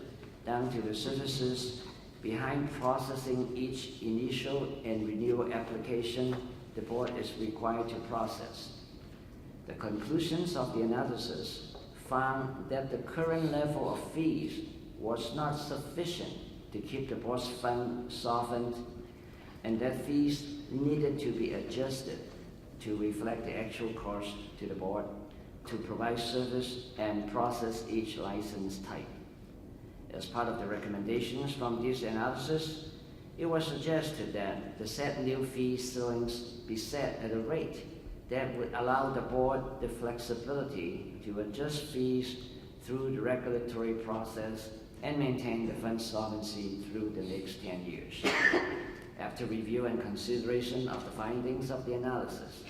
[SPEAKER 1] down to the services behind processing each initial and renewal application the board is required to process. The conclusions of the analysis found that the current level of fees was not sufficient to keep the board's fund solvent, and that fees needed to be adjusted to reflect the actual cost to the board to provide service and process each license type. As part of the recommendations from this analysis, it was suggested that the set new fee ceilings be set at a rate that would allow the board the flexibility to adjust fees through the regulatory process and maintain the fund solvency through the next 10 years. After review and consideration of the findings of the analysis,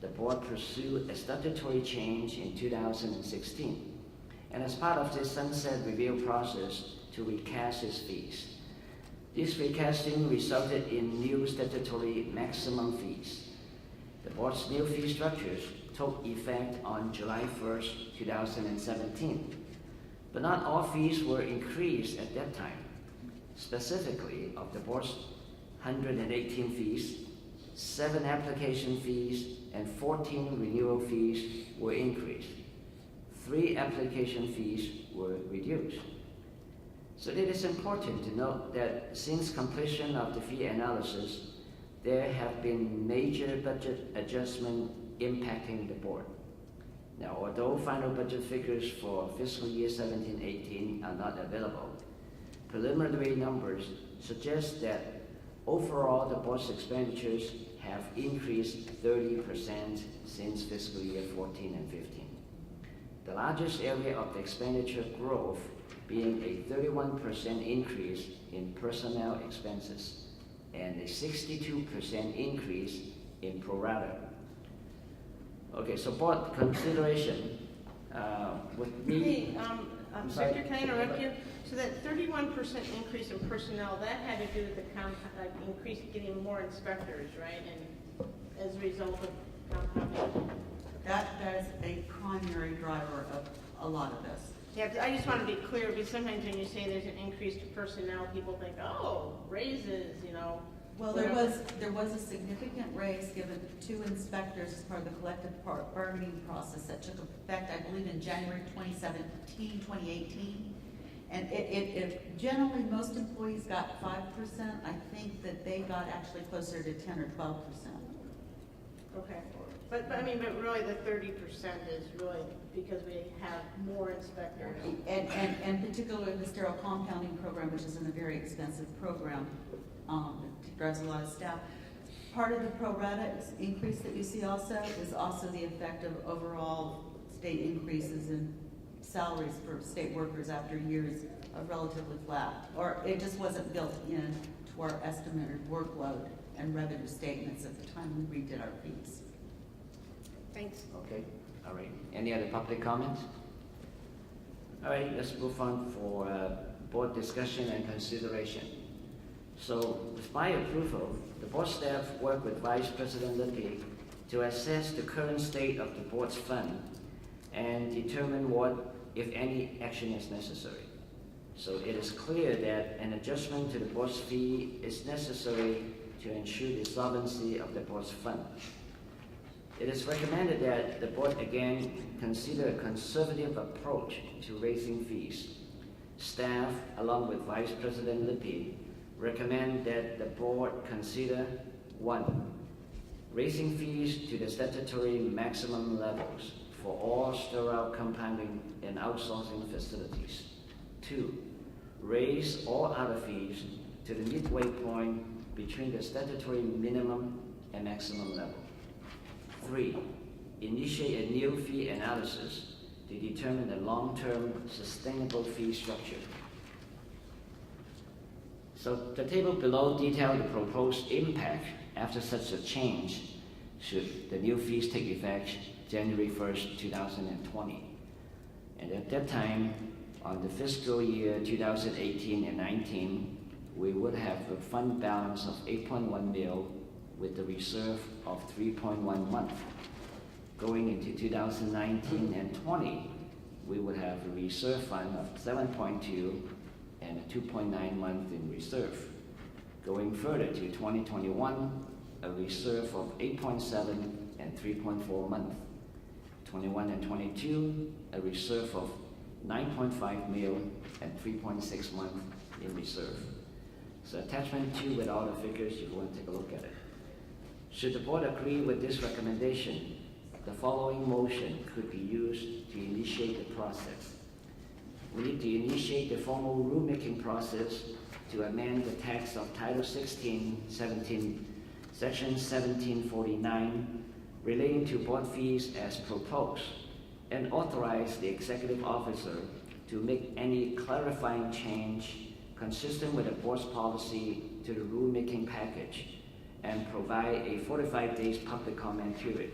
[SPEAKER 1] the board pursued a statutory change in 2016, and as part of this sunset review process to recast its fees. This recasting resulted in new statutory maximum fees. The board's new fee structures took effect on July 1st, 2017, but not all fees were increased at that time. Specifically, of the board's 118 fees, 7 application fees and 14 renewal fees were increased. 3 application fees were reduced. So it is important to note that since completion of the fee analysis, there have been major budget adjustments impacting the board. Now, although final budget figures for fiscal year 17-18 are not available, preliminary numbers suggest that overall the board's expenditures have increased 30% since fiscal year 14 and 15. The largest area of the expenditure growth being a 31% increase in personnel expenses and a 62% increase in pro rata. Okay, so board consideration would be...
[SPEAKER 16] Hey, Victor, can I interrupt you? So that 31% increase in personnel, that had to do with the increase, getting more inspectors, right? And as a result of compounding?
[SPEAKER 9] That is a primary driver of a lot of this.
[SPEAKER 16] Yeah, I just want to be clear, because sometimes when you say there's an increase to personnel, people think, oh, raises, you know.
[SPEAKER 9] Well, there was a significant raise given to inspectors as part of the collective bargaining process that took effect, I believe, in January 2018. And it generally, most employees got 5%. I think that they got actually closer to 10 or 12%.
[SPEAKER 16] Okay. But I mean, but really the 30% is really because we have more inspectors.
[SPEAKER 9] And particularly the sterile compounding program, which isn't a very expensive program, it drives a lot of staff. Part of the pro rata increase that you see also is also the effect of overall state increases in salaries for state workers after years of relatively flat. Or it just wasn't built in to our estimated workload and revenue statements at the time we redid our fees.
[SPEAKER 16] Thanks.
[SPEAKER 1] Okay, all right. Any other public comments? All right, let's move on for board discussion and consideration. So, with my approval, the board staff worked with Vice President Lippy to assess the current state of the board's fund and determine what, if any, action is necessary. So it is clear that an adjustment to the board's fee is necessary to ensure the solvency of the board's fund. It is recommended that the board again consider a conservative approach to raising fees. Staff, along with Vice President Lippy, recommend that the board consider 1. Raising fees to the statutory maximum levels for all sterile compounding and outsourcing facilities. 2. Raise all other fees to the midway point between the statutory minimum and maximum level. 3. Initiate a new fee analysis to determine the long-term sustainable fee structure. So the table below details the proposed impact after such a change should the new fees take effect January 1st, 2020. And at that time, on the fiscal year 2018 and 19, we would have a fund balance of 8.1 mil with a reserve of 3.1 months. Going into 2019 and 20, we would have a reserve fund of 7.2 and a 2.9 months in reserve. Going further to 2021, a reserve of 8.7 and 3.4 months. 21 and 22, a reserve of 9.5 mil and 3.6 months in reserve. So attachment 2 with all the figures, if you want to take a look at it. Should the board agree with this recommendation, the following motion could be used to initiate the process. We need to initiate the formal rulemaking process to amend the text of Title 16, Section 1749 relating to board fees as proposed, and authorize the executive officer to make any clarifying change consistent with the board's policy to the rulemaking package and provide a 45 days public comment period.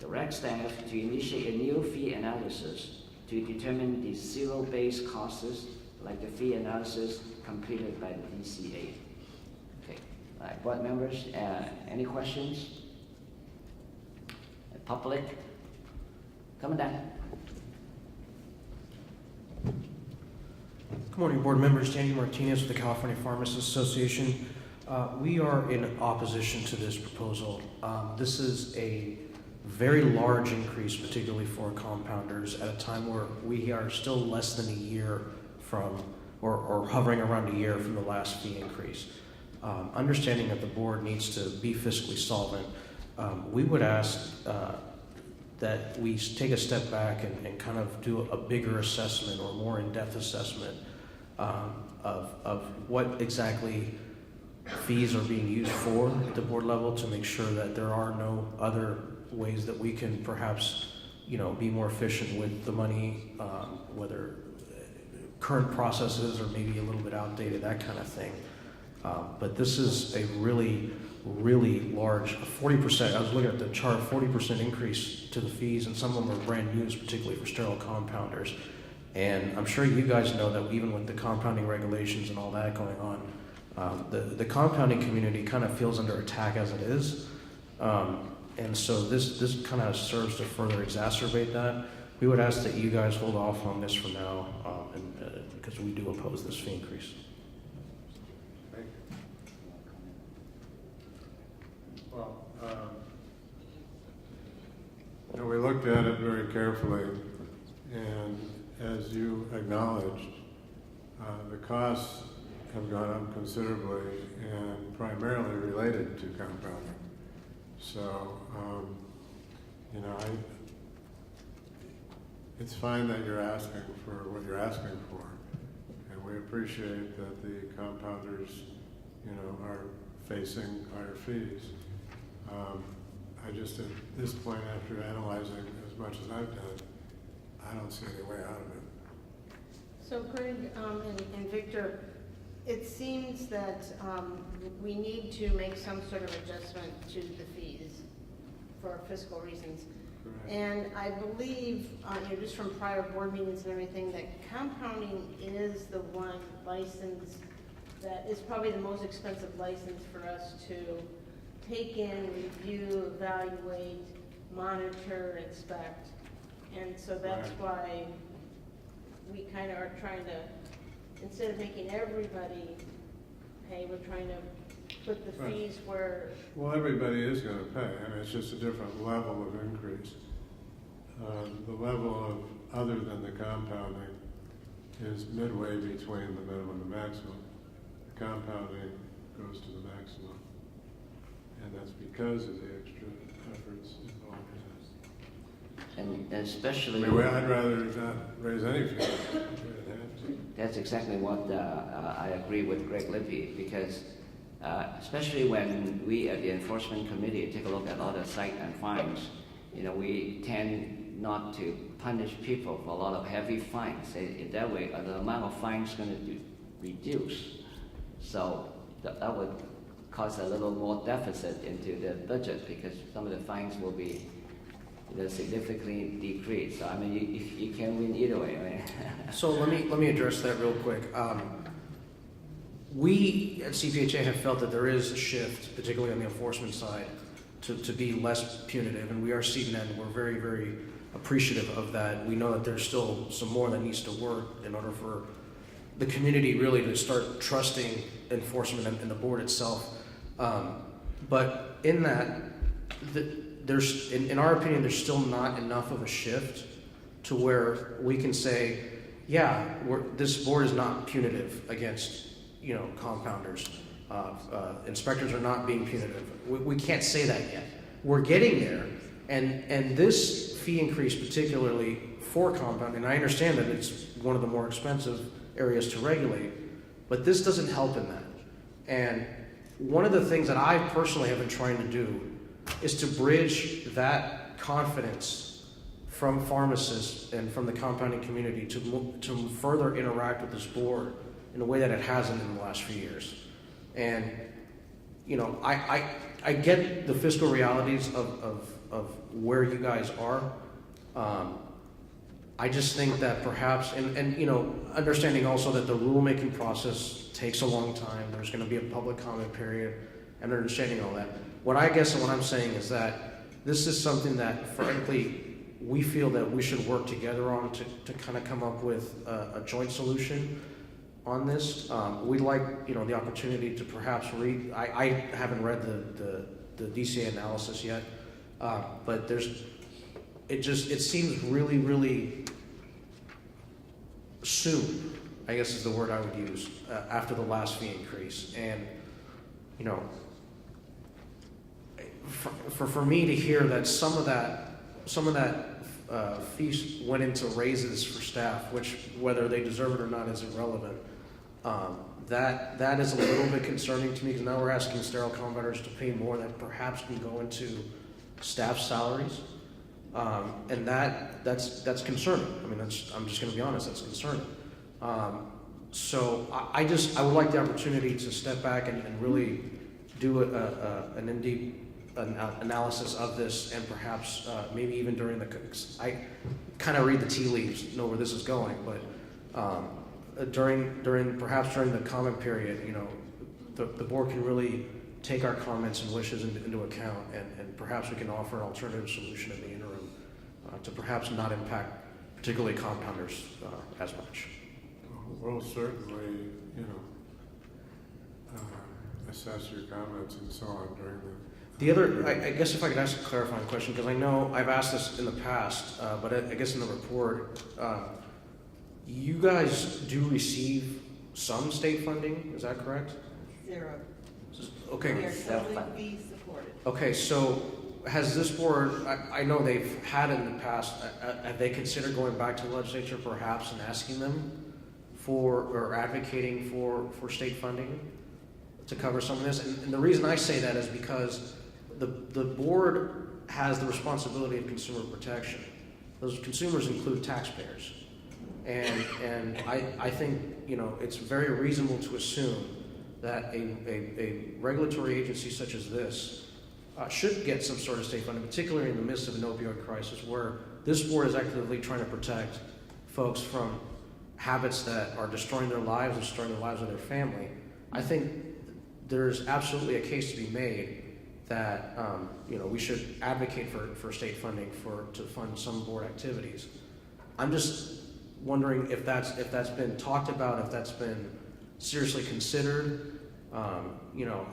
[SPEAKER 1] Direct staff to initiate a new fee analysis to determine the zero-based costs like the fee analysis completed by the DCA. Okay, all right, board members, any questions? Public? Coming down.
[SPEAKER 17] Good morning, board members. Danny Martinez with the California Pharmacists Association. We are in opposition to this proposal. This is a very large increase, particularly for compounders, at a time where we are still less than a year from, or hovering around a year from the last fee increase. Understanding that the board needs to be fiscally solvent, we would ask that we take a step back and kind of do a bigger assessment or more in-depth assessment of what exactly fees are being used for at the board level, to make sure that there are no other ways that we can perhaps, be more efficient with the money, whether current processes or maybe a little bit outdated, that kind of thing. But this is a really large, 40%, I was looking at the chart, 40% increase to the fees, and some of them are brand new, particularly for sterile compounders. And I'm sure you guys know that even with the compounding regulations and all that going on, the compounding community kind of feels under attack as it is. And so this kind of serves to further exacerbate that. We would ask that you guys hold off on this for now, because we do oppose this fee increase.
[SPEAKER 6] Well, we looked at it very carefully, and as you acknowledged, the costs have gone up considerably and primarily related to compounding. So, it's fine that you're asking for what you're asking for, and we appreciate that the compounders, are facing higher fees. I just, at this point, after analyzing as much as I've done, I don't see any way out of it.
[SPEAKER 16] So Craig and Victor, it seems that we need to make some sort of adjustment to the fees for fiscal reasons.
[SPEAKER 6] Correct.
[SPEAKER 16] And I believe, just from prior board meetings and everything, that compounding is the one license that is probably the most expensive license for us to take in, review, evaluate, monitor, inspect. And so that's why we kind of are trying to, instead of making everybody pay, we're trying to but the
[SPEAKER 6] Right.
[SPEAKER 16] fees were,
[SPEAKER 6] Well, everybody is gonna pay, I mean, it's just a different level of increase. The level of, other than the compounding, is midway between the minimum and maximum. The compounding goes to the maximum. And that's because of the extra efforts involved in
[SPEAKER 1] And
[SPEAKER 6] it.
[SPEAKER 1] especially.
[SPEAKER 6] I mean, I'd rather not raise any fees.
[SPEAKER 1] That's exactly what I agree with Greg Lippy, because especially when we at the enforcement committee take a look at all the cite and fines, we tend not to punish people for a lot of heavy fines. In that way, the amount of fines is going to reduce. So that would cause a little more deficit into the budget, because some of the fines will be significantly decreased. So I mean, you can win either way. Right?
[SPEAKER 17] So let me address that real quick. We at CPHA have felt that there is a shift, particularly on the enforcement side, to be less punitive, and we are seeing that, and we're very, very appreciative of that. We know that there's still some more that needs to work in order for the community really to start trusting enforcement and the board itself. But in that, there's, in our opinion, there's still not enough of a shift to where we can say, yeah, this board is not punitive against, compounders. Inspectors are not being punitive. We can't say that yet. We're getting there, and this fee increase, particularly for compounding, I understand that it's one of the more expensive areas to regulate, but this doesn't help in that. And one of the things that I personally have been trying to do is to bridge that confidence from pharmacists and from the compounding community to further interact with this board in a way that it hasn't in the last few years. And, I get the fiscal realities of where you guys are. I just think that perhaps, and understanding also that the rulemaking process takes a long time, there's going to be a public comment period, and understanding all that. What I'm saying is that this is something that, frankly, we feel that we should work together on to kind of come up with a joint solution on this. We'd like, the opportunity to perhaps read. I haven't read the DCA analysis yet, but it seems really, really soon, I guess is the word I would use, after the last fee increase. And, for me to hear that some of that fees went into raises for staff, which whether they deserve it or not is irrelevant. That is a little bit concerning to me, because now we're asking sterile compounders to pay more that perhaps can go into staff salaries, and that's concerning. I mean, I'm just going to be honest, that's concerning. So I would like the opportunity to step back and really do an in-depth analysis of this, and perhaps maybe even during I kind of read the tea leaves, know where this is going, but during the comment period, the board can really take our comments and wishes into account, and perhaps we can offer an alternative solution in the interim to perhaps not impact particularly compounders as much.
[SPEAKER 6] We'll certainly, assess your comments and so on during
[SPEAKER 17] the other, I guess if I could ask a clarifying question, because I know I've asked this in the past, but I guess in the report, you guys do receive some state funding, is that correct?
[SPEAKER 9] Zero.
[SPEAKER 17] Okay.
[SPEAKER 9] We are totally fee supported.
[SPEAKER 17] Okay, so has this board, I know they've had it in the past, have they considered going back to the legislature perhaps and asking them or advocating for state funding to cover some of this? And the reason I say that is because the board has the responsibility of consumer protection. Those consumers include taxpayers. And I think, it's very reasonable to assume that a regulatory agency such as this should get some sort of state funding, particularly in the midst of an opioid crisis, where this board is actively trying to protect folks from habits that are destroying their lives and destroying the lives of their family. I think there's absolutely a case to be made that we should advocate for state funding to fund some board activities. I'm just wondering if that's been talked about, if that's been seriously considered, You know,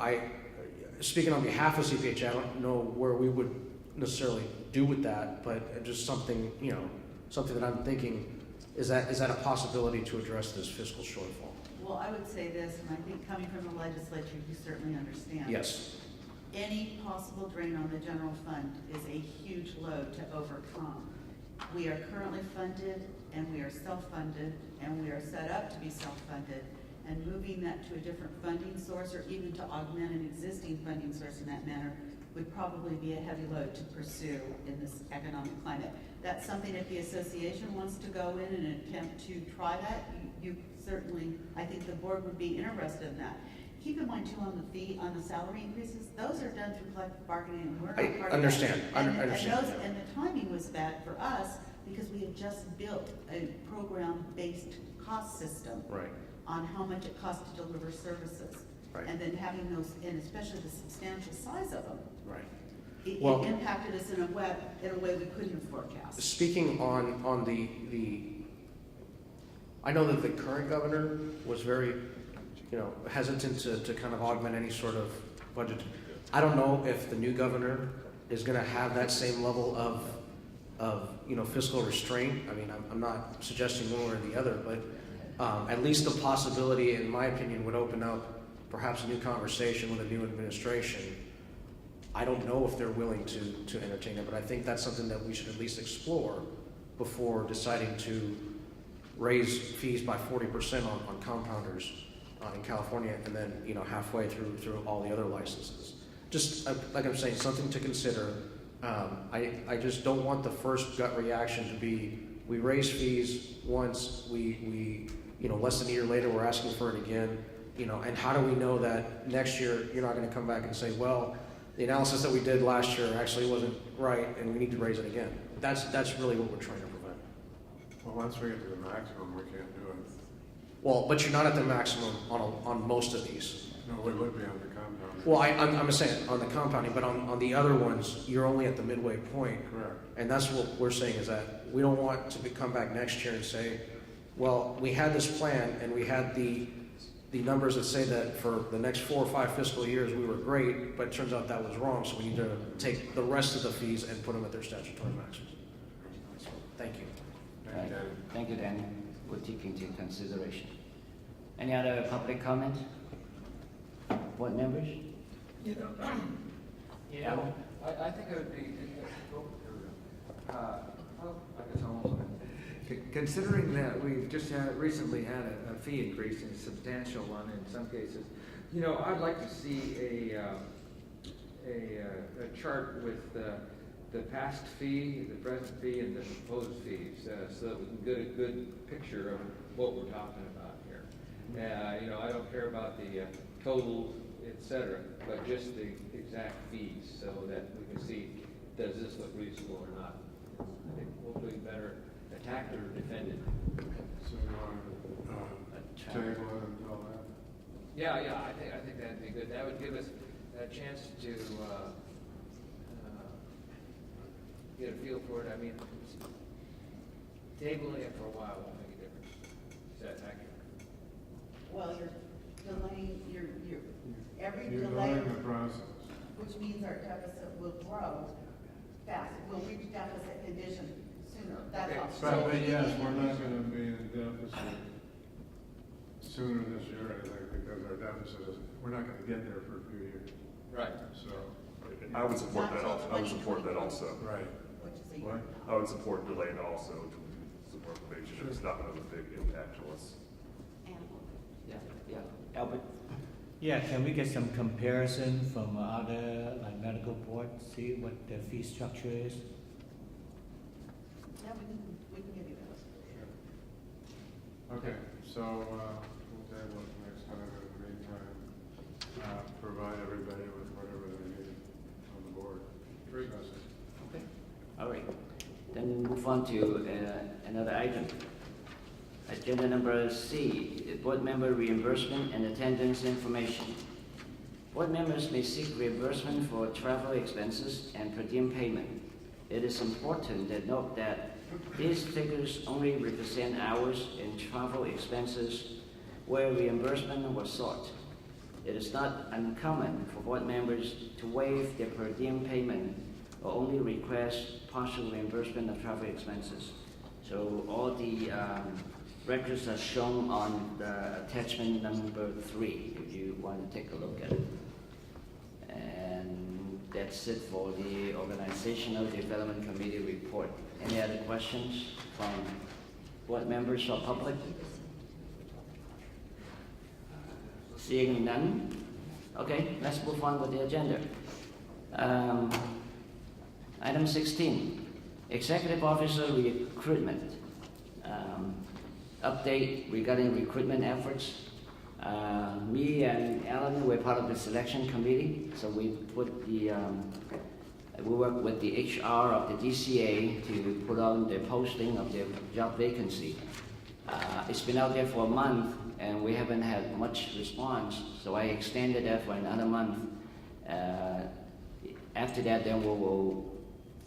[SPEAKER 17] speaking on behalf of CPH, I don't know where we would necessarily do with that, but just something, you know, something that I'm thinking, is that a possibility to address this fiscal shortfall?
[SPEAKER 9] Well, I would say this, and I think coming from the legislature, you certainly understand.
[SPEAKER 17] Yes.
[SPEAKER 9] Any possible drain on the general fund is a huge load to overcome. We are currently funded, and we are self-funded, and we are set up to be self-funded, and moving that to a different funding source, or even to augment an existing funding source in that manner, would probably be a heavy load to pursue in this economic climate. That's something if the association wants to go in and attempt to try that, you certainly, I think the board would be interested in that. Keep in mind too, on the salary increases, those are done through collective bargaining, and we're not part of that.
[SPEAKER 17] I understand.
[SPEAKER 9] And the timing was bad for us because we had just built a program-based cost system.
[SPEAKER 17] Right.
[SPEAKER 9] On how much it costs to deliver services.
[SPEAKER 17] Right.
[SPEAKER 9] And then having those, and especially the substantial size of them.
[SPEAKER 17] Right.
[SPEAKER 9] It impacted us in a way we couldn't have forecast.
[SPEAKER 17] Speaking on the, I know that the current governor was very, you know, hesitant to kind of augment any sort of budget. I don't know if the new governor is going to have that same level of you know, fiscal restraint. I mean, I'm not suggesting one way or the other, but at least the possibility, in my opinion, would open up perhaps a new conversation with a new administration. I don't know if they're willing to entertain it, but I think that's something that we should at least explore before deciding to raise fees by 40% on compounders in California, and then, you know, halfway through all the other licenses. Just like I'm saying, something to consider. I just don't want the first gut reaction to be, we raise fees once, we you know, less than a year later we're asking for it again, you know, and how do we know that next year you're not going to come back and say, well, the analysis that we did last year actually wasn't right and we need to raise it again. That's really what we're trying to prevent.
[SPEAKER 6] Well, once we get to the maximum, we can't do it.
[SPEAKER 17] Well, but you're not at the maximum on most of these.
[SPEAKER 6] No, we would be on the compound.
[SPEAKER 17] Well, I'm saying on the compounding, but on the other ones, you're only at the midway point.
[SPEAKER 6] Correct.
[SPEAKER 17] And that's what we're saying, is that we don't want to come back next year and say, well, we had this plan and we had the numbers that say that for the next 4 or 5 fiscal years we were great, but it turns out that was wrong, so we need to take the rest of the fees and put them at their statutory maximum. So, thank you.
[SPEAKER 1] Right. Thank you, Dan. We'll take into consideration. Any other public comment? Board members?
[SPEAKER 15] You know, I think it would be, considering that we've just recently had a fee increase, and a substantial one in some cases, you know, I'd like to see a chart with the past fee, the present fee, and the proposed fees, so that we can get a good picture of what we're talking about here. You know, I don't care about the total, etc., but just the exact fees, so that we can see, does this look reasonable or not? I think we'll be better attacked or defended.
[SPEAKER 6] So you want to table it and all that?
[SPEAKER 15] Yeah, I think that'd be good. That would give us a chance to get a feel for it. I mean, tabling it for a while won't make a difference. Is that accurate?
[SPEAKER 9] Well, you're delaying, every
[SPEAKER 6] You're
[SPEAKER 9] delay,
[SPEAKER 6] delaying the process.
[SPEAKER 9] which means our deficit will grow fast. We'll reach deficit condition sooner. That's all.
[SPEAKER 6] But yes, we're not going to be in deficit sooner this year, I think, because our deficit is, we're not going to get there for a few years.
[SPEAKER 15] Right.
[SPEAKER 6] So.
[SPEAKER 10] I would support that also. I would support that also.
[SPEAKER 6] Right. What?
[SPEAKER 10] I would support delaying also to support probation. It's not going to have a big impact to us.
[SPEAKER 1] Yeah. Albert?
[SPEAKER 8] Yeah, can we get some comparison from other like medical boards, see what the fee structure is?
[SPEAKER 9] Yeah, we can give you those.
[SPEAKER 6] Sure. Okay, so we'll table it next time. In the meantime, provide everybody with whatever they need on the board.
[SPEAKER 15] Great.
[SPEAKER 1] Okay. All right. Then move on to another item. Agenda number C, board member reimbursement and attendance information. Board members may seek reimbursement for travel expenses and per diem payment. It is important to note that these figures only represent hours and travel expenses where reimbursement was sought. it is not uncommon for board members to waive their per diem payment or only request partial reimbursement of travel expenses. So all the records are shown on the attachment number 3, if you want to take a look at it. And that's it for the Organizational Development Committee report. Any other questions from board members or public? Seeing none? Okay, let's move on with the agenda. Item 16, Executive Officer Recruitment. Update regarding recruitment efforts. Me and Alan were part of the selection committee, so we put the we worked with the HR of the DCA to put on the posting of the job vacancy. It's been out there for a month and we haven't had much response, so I extended that for another month. After that, then we will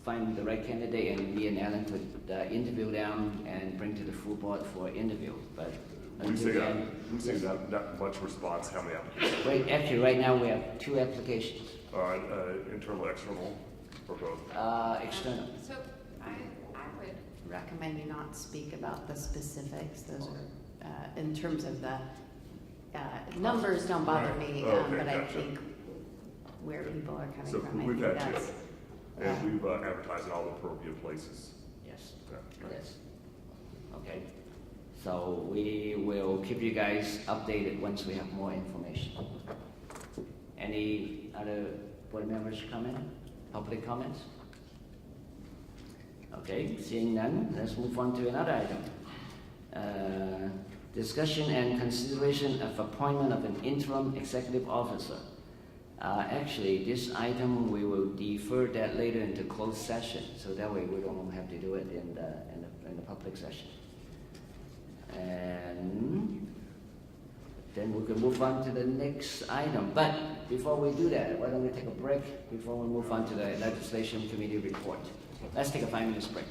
[SPEAKER 1] find the right candidate, and me and Alan put the interview down and bring to the full board for interview. But
[SPEAKER 10] When you say not much response, how many applications?
[SPEAKER 1] Actually, right now we have 2 applications.
[SPEAKER 10] Internal, external, or both?
[SPEAKER 1] External.
[SPEAKER 14] So I would recommend you not speak about the specifics. Those are, in terms of the numbers don't bother me, but I think where people are coming
[SPEAKER 10] so
[SPEAKER 14] from, I
[SPEAKER 10] we've
[SPEAKER 14] think
[SPEAKER 10] had
[SPEAKER 14] that's...
[SPEAKER 10] 2. And we've advertised in all the appropriate places.
[SPEAKER 1] Yes.
[SPEAKER 10] Yeah.
[SPEAKER 1] Yes. Okay. So we will keep you guys updated once we have more information. Any other board members comment? Public comments? Okay, seeing none, let's move on to another item. Discussion and consideration of appointment of an interim executive officer. Actually, this item, we will defer that later into closed session, so that way we don't have to do it in the public session. And then we can move on to the next item. But before we do that, why don't we take a break before we move on to the Legislation Committee report? Let's take a 5-minute break.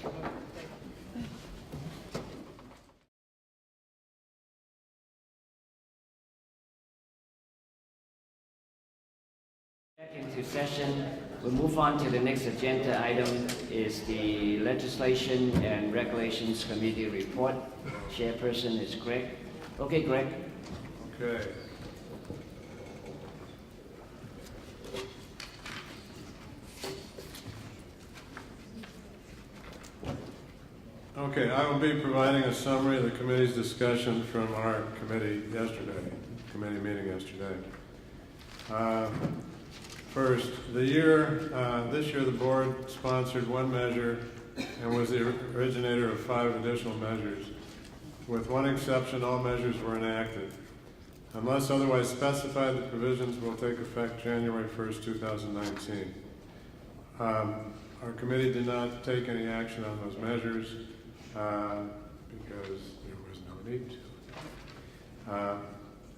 [SPEAKER 1] Back into session. We'll move on to the next agenda item is the Legislation and Regulations Committee report. Chairperson is Greg. Okay, Greg.
[SPEAKER 6] Okay. Okay, I will be providing a summary of the committee's discussion from our committee meeting yesterday. First, this year the board sponsored 1 measure and was the originator of 5 additional measures. With one exception, all measures were enacted. Unless otherwise specified, the provisions will take effect January 1st, 2019. Our committee did not take any action on those measures because there was no need to.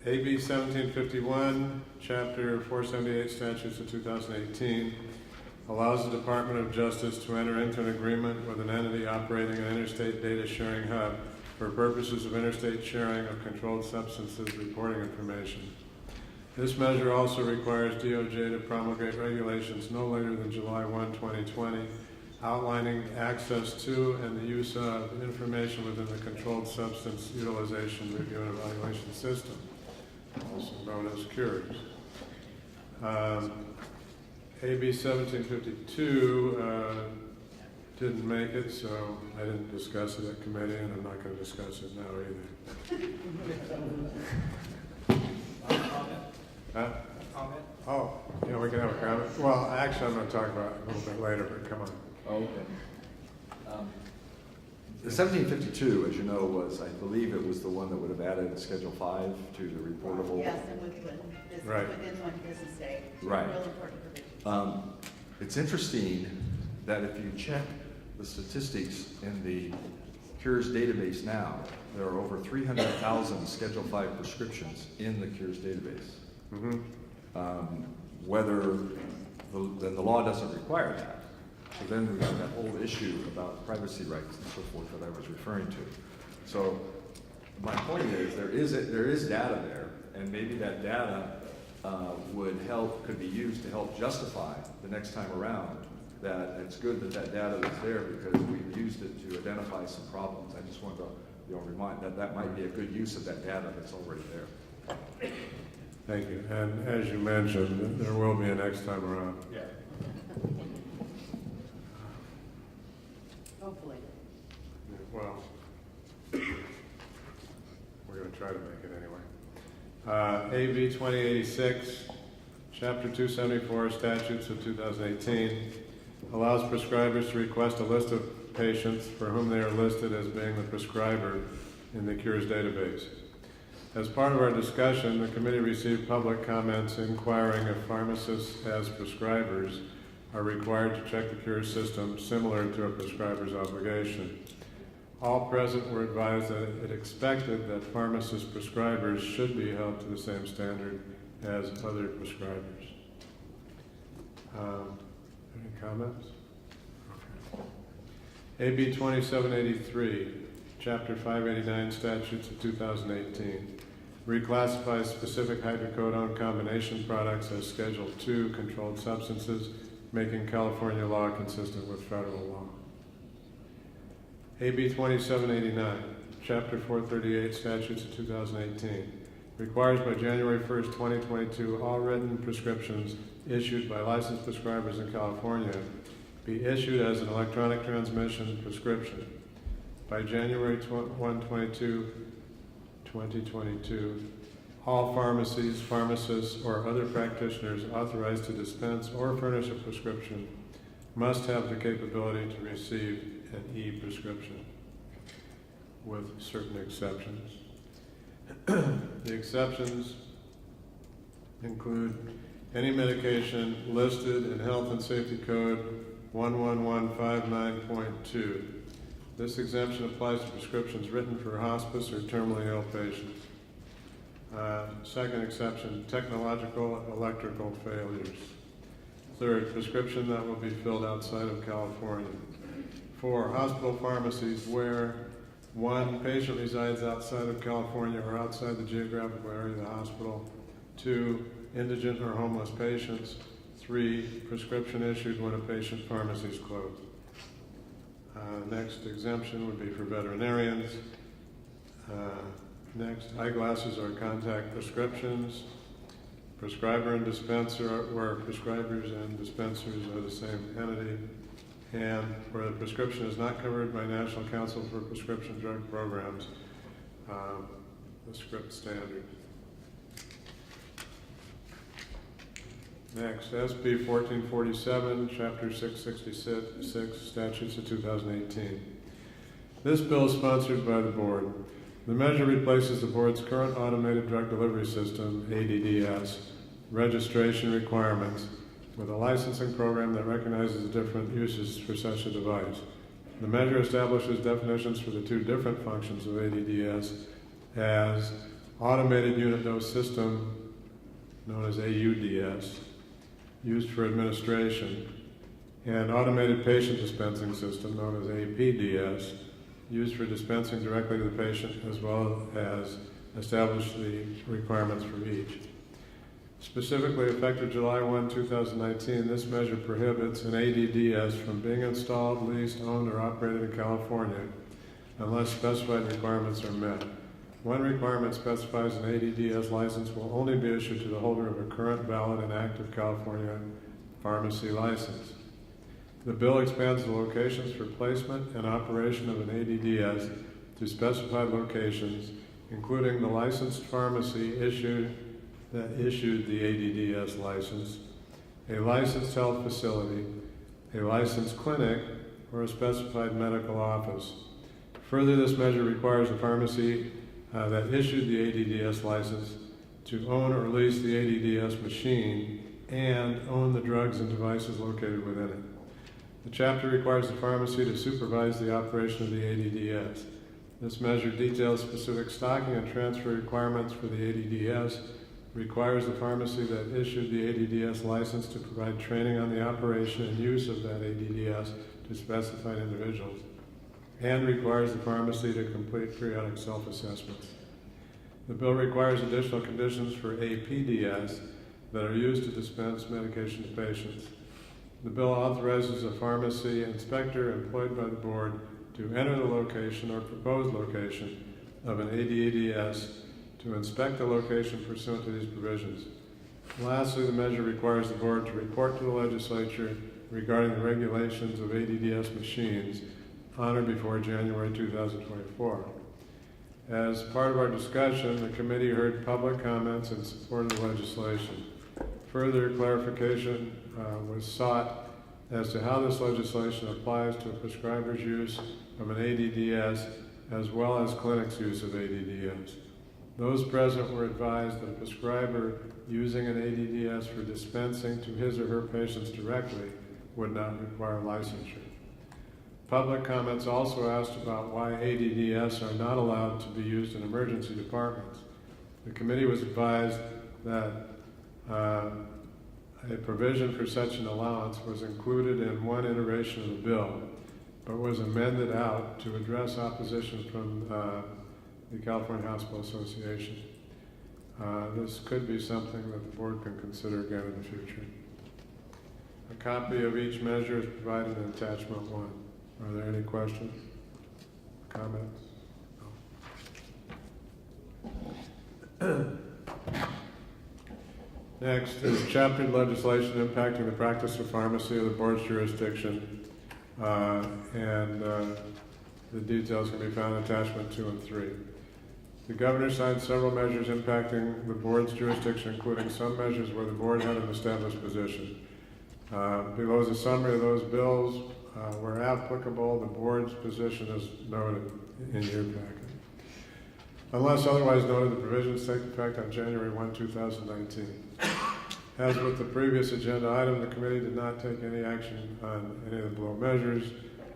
[SPEAKER 6] AB 1751, Chapter 478 Statutes of 2018 allows the Department of Justice to enter into an agreement with an entity operating an interstate data sharing hub for purposes of interstate sharing of controlled substances reporting information. This measure also requires DOJ to promulgate regulations no later than July 1, 2020, outlining access to and the use of information within the Controlled Substance Utilization Review and Evaluation System, also known as CURES. AB 1752 didn't make it, so I didn't discuss it at committee, and I'm not going to discuss it now either. Oh, yeah, we can have a comment. Well, actually, I'm going to talk about it a little bit later, but come on.
[SPEAKER 12] Oh, okay. The 1752, as you know, was, I believe it was the one that would have added Schedule 5 to the reportable.
[SPEAKER 9] Yes, and within one business day.
[SPEAKER 12] Right.
[SPEAKER 9] Real important provision.
[SPEAKER 12] It's interesting that if you check the statistics in the CURES database now, there are over 300,000 Schedule 5 prescriptions in the CURES database.
[SPEAKER 6] Mm-hmm.
[SPEAKER 12] Then the law doesn't require that. So then we have that whole issue about privacy rights and so forth that I was referring to. So my point is there is data there, and maybe that data could be used to help justify the next time around that it's good that that data is there because we've used it to identify some problems. I just wanted to remind that might be a good use of that data that's already there.
[SPEAKER 6] Thank you. And as you mentioned, there will be a next time around.
[SPEAKER 12] Yeah.
[SPEAKER 14] Hopefully.
[SPEAKER 6] Well, we're going to try to make it anyway. AB 2086, Chapter 274, Statutes of 2018, allows prescribers to request a list of patients for whom they are listed as being the prescriber in the Cures database. As part of our discussion, the committee received public comments inquiring if pharmacists as prescribers are required to check the Cures system similar to a prescriber's obligation. All present were advised that it expected that pharmacist prescribers should be held to the same standard as other prescribers. Any comments? Okay. AB 2783, Chapter 589, Statutes of 2018, reclassifies specific hydrocodone combination products as Schedule II controlled substances, making California law consistent with federal law. AB 2789, Chapter 438, Statutes of 2018, requires by January 1st, 2022, all written prescriptions issued by licensed prescribers in California be issued as an electronic transmission prescription. By January 2022, all pharmacies, pharmacists, or other practitioners authorized to dispense or furnish a prescription must have the capability to receive an e-prescription, with certain exceptions. The exceptions include any medication listed in Health and Safety Code 11159.2. This exemption applies to prescriptions written for hospice or terminally ill patients. Second exception, technological electrical failures. Third, prescription that will be filled outside of California. 4, hospital pharmacies where 1, patient resides outside of California or outside the geographical area of the hospital. 2, indigent or homeless patients. 3, prescription issued when a patient pharmacy is closed. Next exemption would be for veterinarians. Next, eyeglasses or contact prescriptions. Prescriber and dispenser, where prescribers and dispensers are the same entity. And where the prescription is not covered by National Council for Prescription Drug Programs, the script standard. Next, SB 1447, Chapter 666, Statutes of 2018. This bill is sponsored by the Board. The measure replaces the Board's current automated drug delivery system, ADDS, registration requirements with a licensing program that recognizes the different uses for such a device. The measure establishes definitions for the 2 different functions of ADDS as automated unit dose system, known as AUDS, used for administration, and automated patient dispensing system, known as APDS, used for dispensing directly to the patient, as well as establish the requirements for each. Specifically, effective July 1, 2019, this measure prohibits an ADDS from being installed, leased, owned, or operated in California unless specified requirements are met. One requirement specifies an ADDS license will only be issued to the holder of a current, valid, and active California pharmacy license. The bill expands the locations for placement and operation of an ADDS to specified locations, including the licensed pharmacy that issued the ADDS license, a licensed health facility, a licensed clinic, or a specified medical office. Further, this measure requires a pharmacy that issued the ADDS license to own or lease the ADDS machine and own the drugs and devices located within it. The chapter requires the pharmacy to supervise the operation of the ADDS. This measure details specific stocking and transfer requirements for the ADDS, requires the pharmacy that issued the ADDS license to provide training on the operation and use of that ADDS to specified individuals, and requires the pharmacy to complete periodic self-assessments. The bill requires additional conditions for APDS that are used to dispense medication to patients. The bill authorizes a pharmacy inspector employed by the board to enter the location or proposed location of an ADDS to inspect the location pursuant to these provisions. Lastly, the measure requires the board to report to the legislature regarding the regulations of ADDS machines on or before January 2024. As part of our discussion, the committee heard public comments in support of the legislation. Further clarification was sought as to how this legislation applies to a prescriber's use of an ADDS as well as clinics' use of ADDS. Those present were advised that a prescriber using an ADDS for dispensing to his or her patients directly would not require licensure. Public comments also asked about why ADDS are not allowed to be used in emergency departments. The committee was advised that a provision for such an allowance was included in one iteration of the bill, but was amended out to address opposition from the California Hospital Association. This could be something that the board can consider again in the future. A copy of each measure is provided in attachment 1. Are there any questions? Comments? No. Next is chaptered legislation impacting the practice of pharmacy of the board's jurisdiction, and the details can be found in attachment 2 and 3. The governor signed several measures impacting the board's jurisdiction, including some measures where the board had an established position. Below is a summary of those bills. Where applicable, the board's position is noted in your packet. Unless otherwise noted, the provisions take effect on January 1, 2019. As with the previous agenda item, the committee did not take any action on any of the below measures,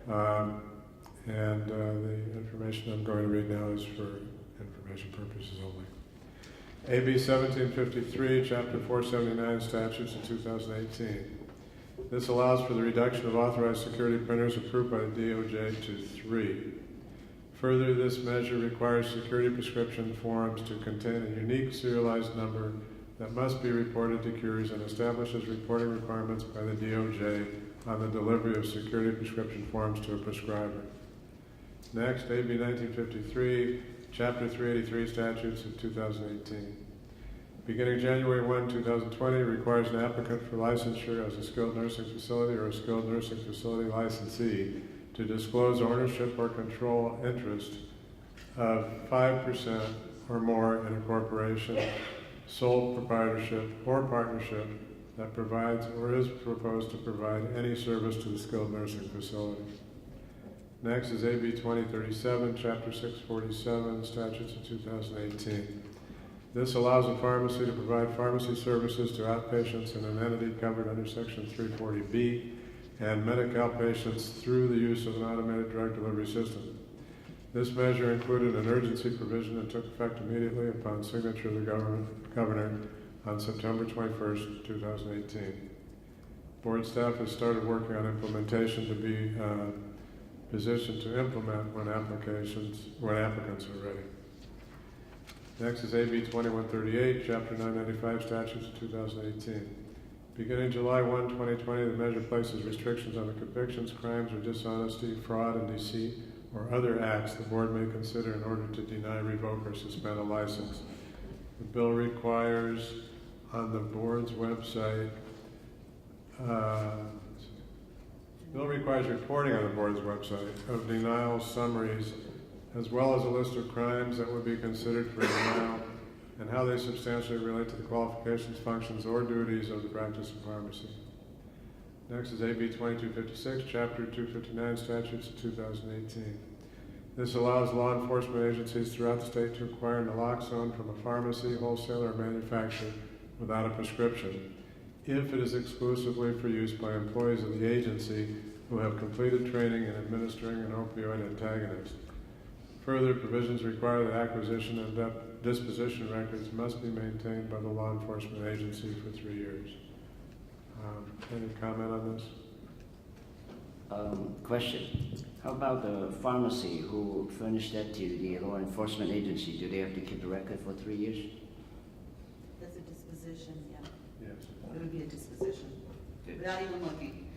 [SPEAKER 6] and the information I'm going to read now is for information purposes only. AB 1753, Chapter 479, Statutes of 2018. This allows for the reduction of authorized security printers approved by the DOJ to 3. Further, this measure requires security prescription forms to contain a unique serialized number that must be reported to Cures and establishes reporting requirements by the DOJ on the delivery of security prescription forms to a prescriber. Next, AB 1953, Chapter 383, Statutes of 2018. Beginning January 1, 2020, requires an applicant for licensure as a skilled nursing facility or a skilled nursing facility licensee to disclose ownership or control interest of 5% or more in a corporation, sole proprietorship, or partnership that provides or is proposed to provide any service to the skilled nursing facility. Next is AB 2037, Chapter 647, Statutes of 2018. This allows a pharmacy to provide pharmacy services to outpatients in an entity covered under Section 340B and Medi-Cal patients through the use of an automated drug delivery system. This measure included an urgency provision that took effect immediately upon signature of the governor on September 21st, 2018. Board staff has started working on implementation to be positioned to implement when applicants are ready. Next is AB 2138, Chapter 995, Statutes of 2018. Beginning July 1, 2020, the measure places restrictions on the convictions, crimes, or dishonesty, fraud, and deceit, or other acts the board may consider in order to deny, revoke, or suspend a license. The bill requires on the board's website, reporting on the board's website of denial summaries, as well as a list of crimes that would be considered for denial and how they substantially relate to the qualifications, functions, or duties of the practice of pharmacy. Next is AB 2256, Chapter 259, Statutes of 2018. This allows law enforcement agencies throughout the state to acquire naloxone from a pharmacy, wholesaler, or manufacturer without a prescription, if it is exclusively for use by employees of the agency who have completed training in administering an opioid antagonist. Further, provisions require that acquisition and disposition records must be maintained by the law enforcement agency for 3 years. Any comment on this?
[SPEAKER 1] Question. How about the pharmacy who furnished that to the law enforcement agency? Do they have to keep the record for 3 years?
[SPEAKER 9] That's a disposition, yeah.
[SPEAKER 6] Yeah.
[SPEAKER 9] It would be a disposition, without even looking.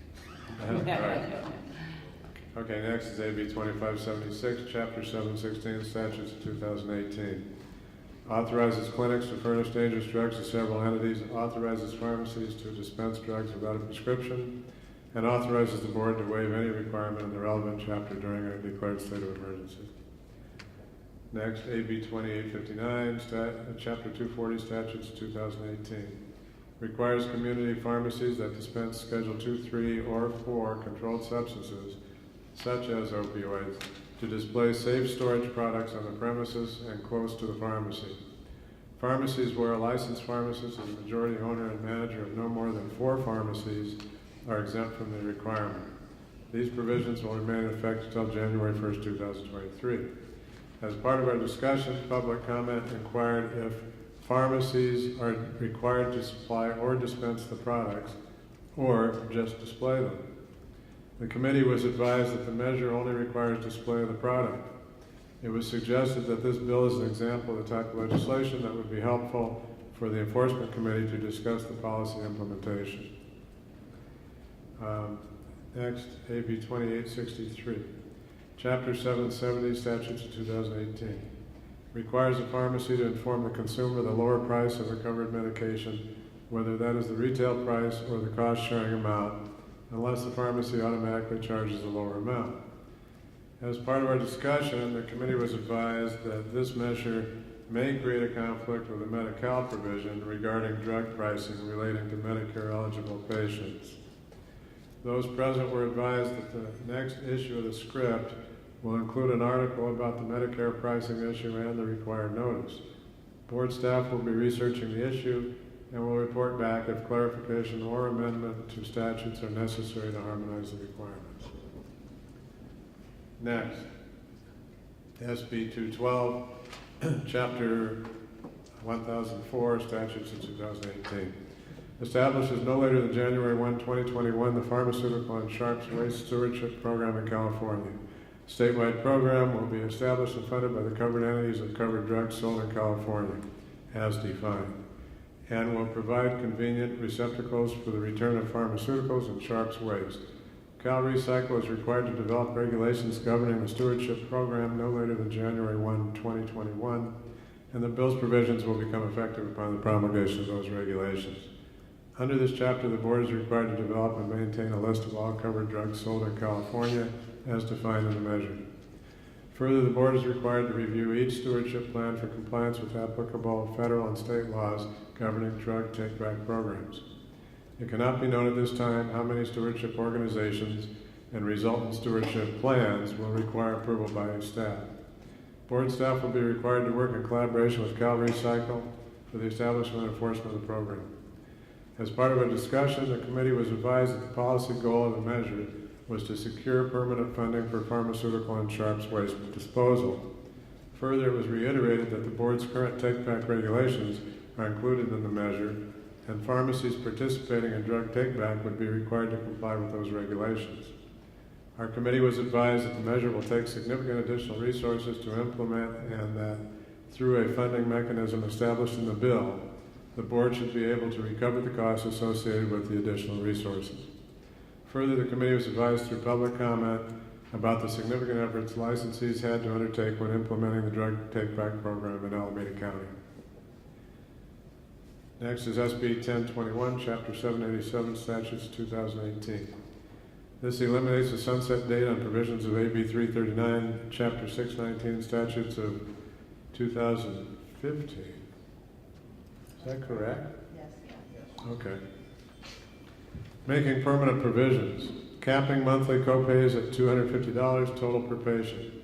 [SPEAKER 6] Okay, next is AB 2576, Chapter 716, Statutes of 2018. Authorizes clinics to furnish dangerous drugs to several entities, authorizes pharmacies to dispense drugs without a prescription, and authorizes the board to waive any requirement in the relevant chapter during a declared state of emergency. Next, AB 2859, Chapter 240, Statutes 2018. Requires community pharmacies that dispense Schedule 2, 3, or 4 controlled substances, such as opioids, to display safe storage products on the premises and close to the pharmacy. Pharmacies where a licensed pharmacist is the majority owner and manager of no more than 4 pharmacies are exempt from the requirement. These provisions will remain in effect until January 1st, 2023. As part of our discussion, public comment inquired if pharmacies are required to supply or dispense the products, or just display them. The committee was advised that the measure only requires display of the product. It was suggested that this bill is an example of the type of legislation that would be helpful for the Enforcement Committee to discuss the policy implementation. Next, AB 2863, Chapter 770, Statutes of 2018. Requires a pharmacy to inform the consumer the lower price of a covered medication, whether that is the retail price or the cost-sharing amount, unless the pharmacy automatically charges a lower amount. As part of our discussion, the committee was advised that this measure may create a conflict with the Medi-Cal provision regarding drug pricing relating to Medicare-eligible patients. Those present were advised that the next issue of the script will include an article about the Medicare pricing issue and the required notice. Board staff will be researching the issue and will report back if clarification or amendment to statutes are necessary to harmonize the requirements. Next, SB 212, Chapter 1004, Statutes of 2018. Establishes no later than January 1, 2021, the Pharmaceutical and Sharps Waste Stewardship Program in California. Statewide program will be established and funded by the covered entities of covered drugs sold in California, as defined, and will provide convenient receptacles for the return of pharmaceuticals and Sharps waste. Cal Recycle is required to develop regulations governing the stewardship program no later than January 1, 2021, and the bill's provisions will become effective upon the promulgation of those regulations. Under this chapter, the board is required to develop and maintain a list of all covered drugs sold in California as defined in the measure. Further, the board is required to review each stewardship plan for compliance with applicable federal and state laws governing drug take-back programs. It cannot be known at this time how many stewardship organizations and resultant stewardship plans will require approval by staff. Board staff will be required to work in collaboration with Cal Recycle for the establishment and enforcement of the program. As part of a discussion, the committee was advised that the policy goal of the measure was to secure permanent funding for pharmaceutical and Sharps waste disposal. Further, it was reiterated that the board's current take-back regulations are included in the measure, and pharmacies participating in drug take-back would be required to comply with those regulations. Our committee was advised that the measure will take significant additional resources to implement and that through a funding mechanism established in the bill, the board should be able to recover the costs associated with the additional resources. Further, the committee was advised through public comment about the significant efforts licensees had to undertake when implementing the drug take-back program in Alameda County. Next is SB 1021, Chapter 787, Statutes 2018. This eliminates the sunset date on provisions of AB 339, Chapter 619, Statutes of 2015. Is that correct? Yes. Okay. Making permanent provisions. Capping monthly copays at $250 total per patient.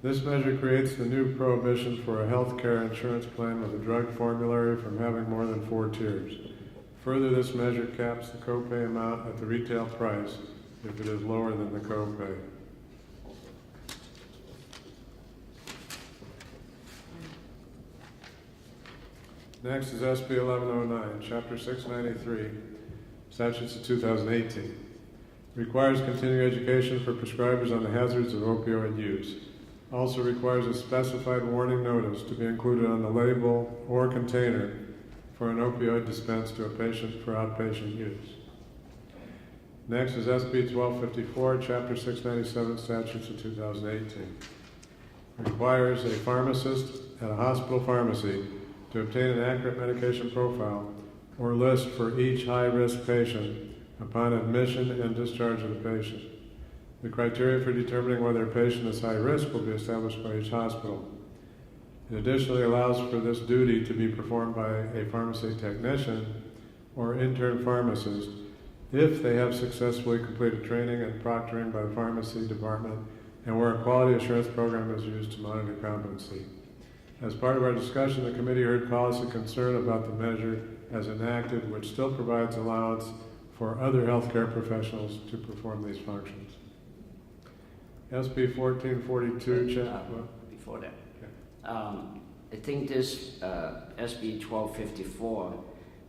[SPEAKER 6] This measure creates the new prohibition for a health care insurance plan with a drug formulary from having more than 4 tiers. Further, this measure caps the copay amount at the retail price if it is lower than the copay. Next is SB 1109, Chapter 693, Statutes of 2018. Requires continuing education for prescribers on the hazards of opioid use. Also requires a specified warning notice to be included on the label or container for an opioid dispense to a patient for outpatient use. Next is SB 1254, Chapter 697, Statutes of 2018. Requires a pharmacist at a hospital pharmacy to obtain an accurate medication profile or list for each high-risk patient upon admission and discharge of the patient. The criteria for determining whether a patient is high risk will be established by each hospital. It additionally allows for this duty to be performed by a pharmacy technician or intern pharmacist if they have successfully completed training and proctoring by the pharmacy department and where a quality assurance program is used to monitor competency. As part of our discussion, the committee heard policy concern about the measure as enacted, which still provides allowance for other healthcare professionals to perform these functions. SB 1442,
[SPEAKER 1] Before that, I think this SB 1254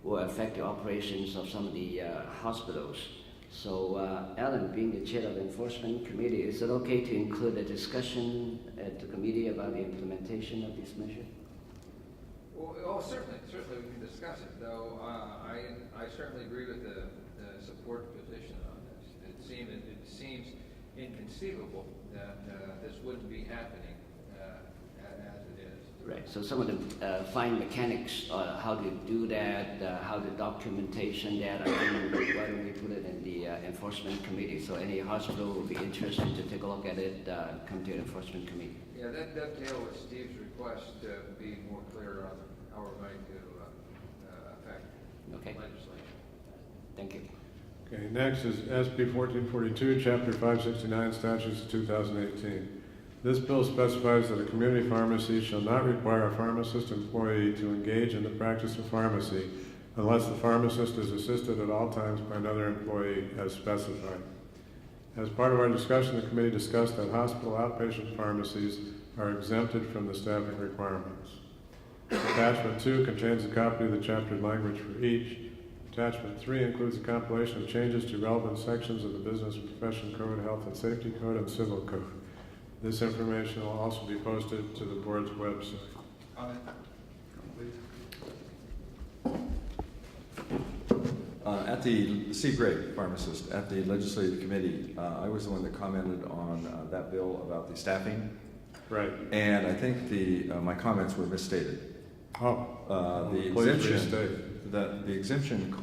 [SPEAKER 1] will affect the operations of some of the hospitals. So, Alan, being the chair of the enforcement committee, is it okay to include a discussion at the committee about the implementation of this measure?
[SPEAKER 15] Well, certainly we can discuss it, though I certainly agree with the support position on this. It seems inconceivable that this wouldn't be happening as it is.
[SPEAKER 1] Right, so some of the fine mechanics, how to do that, how the documentation that, I think, why don't we put it in the enforcement committee, so any hospital will be interested to take a look at it, come to the enforcement committee.
[SPEAKER 15] Yeah, that dovetails with Steve's request to be more clear on how we're going to affect legislation.
[SPEAKER 1] Thank you.
[SPEAKER 6] Okay, next is SB 1442, Chapter 569, Statutes of 2018. This bill specifies that a community pharmacy shall not require a pharmacist employee to engage in the practice of pharmacy unless the pharmacist is assisted at all times by another employee as specified. As part of our discussion, the committee discussed that hospital outpatient pharmacies are exempted from the staffing requirements. Attachment 2 contains a copy of the chapter language for each. Attachment 3 includes a compilation of changes to relevant sections of the Business and Profession Code, Health and Safety Code, and Civil Code. This information will also be posted to the board's website.
[SPEAKER 12] At the Steve Gray, pharmacist, at the legislative committee, I was the one that commented on that bill about the staffing.
[SPEAKER 6] Right.
[SPEAKER 12] And I think my comments were misstated. The exemption